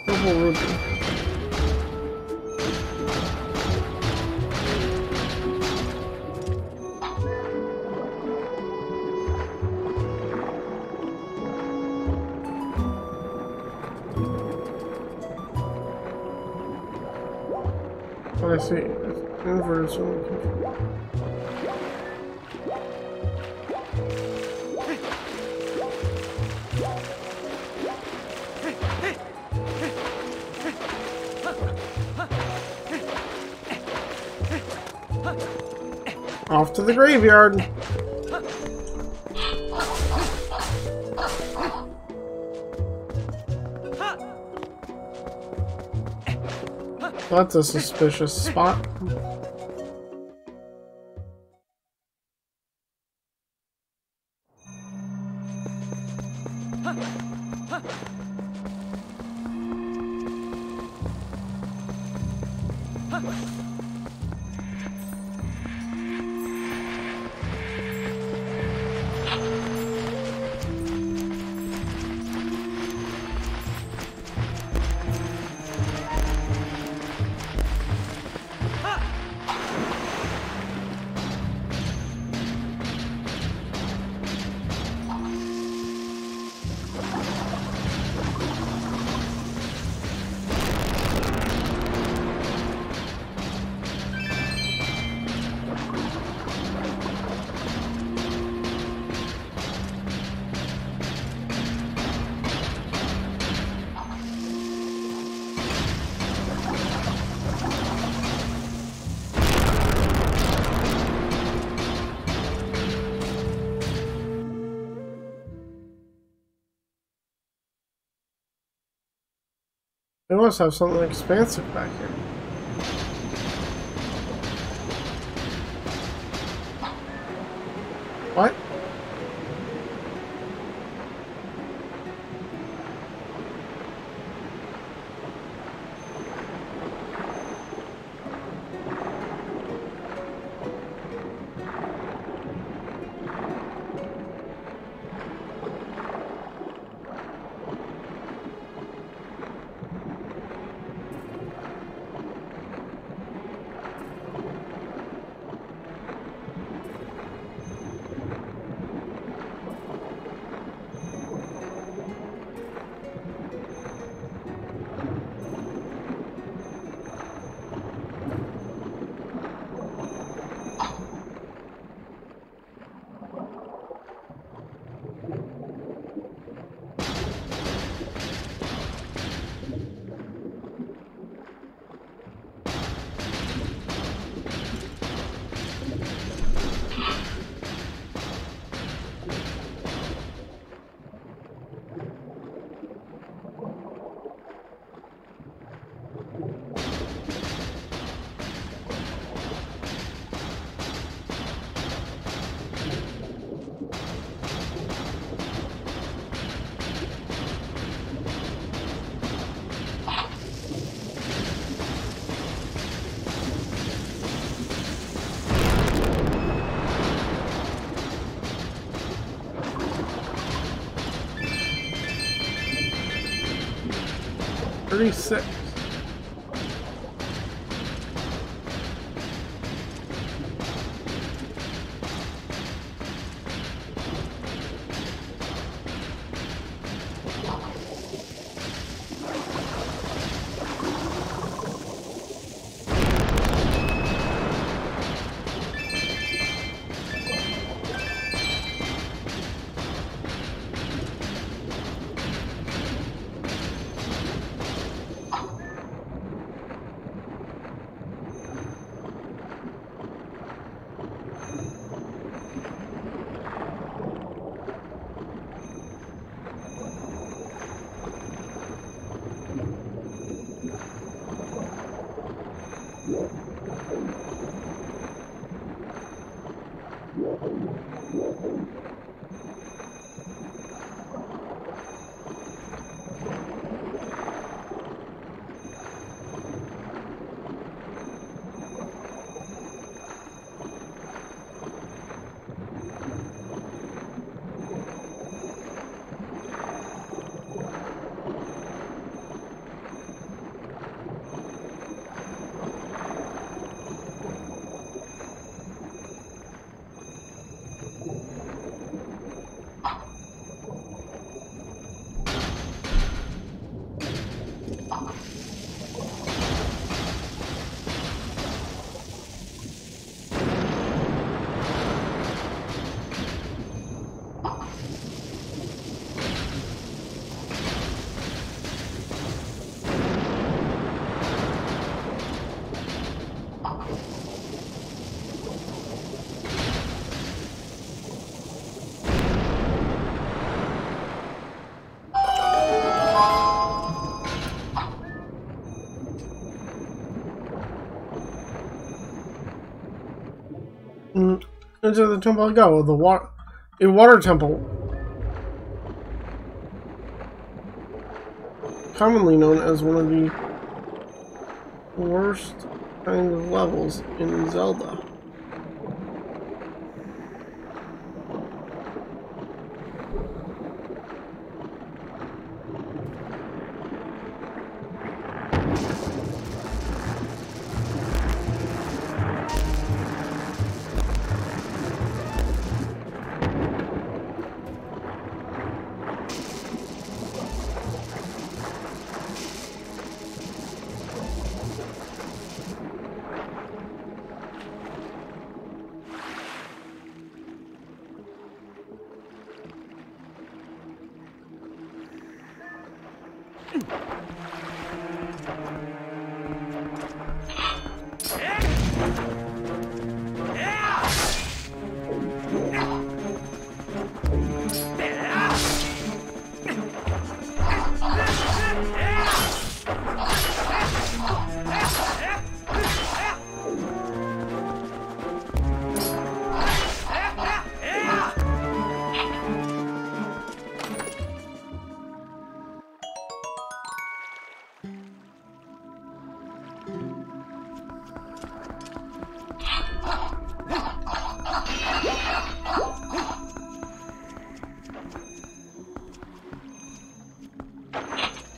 Purple ruby. I see. Inverse. Off to the graveyard. That's a suspicious spot. They must have something expansive back here. What? Pretty sick. Into the temple I go. A water temple. Commonly known as one of the worst kind of levels in Zelda.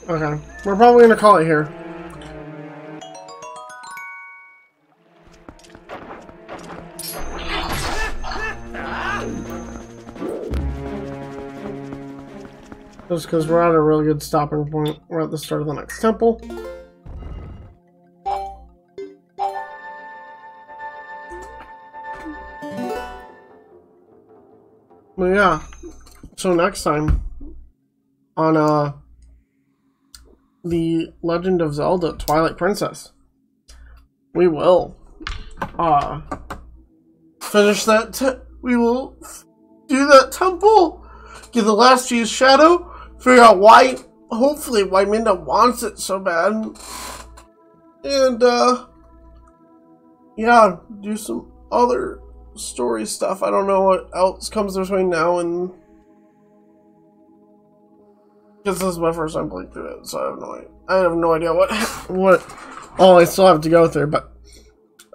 Okay, we're probably gonna call it here. Just because we're at a really good stopping point. We're at the start of the next temple. But yeah, so next time on The Legend of Zelda Twilight Princess, we will finish that. We will do that temple, get the last G's shadow, figure out why, hopefully why Minda wants it so bad, and yeah, do some other story stuff. I don't know what else comes between now and, because this is my first time playing through it, so I have no idea what all I still have to go through. But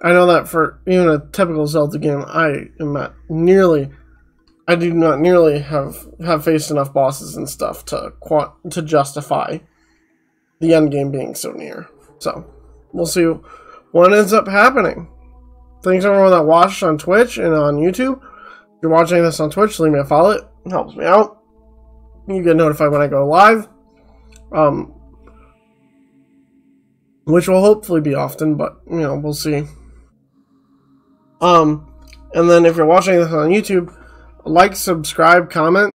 I know that for even a typical Zelda game, I do not nearly have faced enough bosses and stuff to justify the end game being so near. So we'll see what ends up happening. Thanks everyone that watched on Twitch and on YouTube. If you're watching this on Twitch, leave me a follow. It helps me out. You get notified when I go live, which will hopefully be often, but you know, we'll see. And then if you're watching this on YouTube, like, subscribe, comment.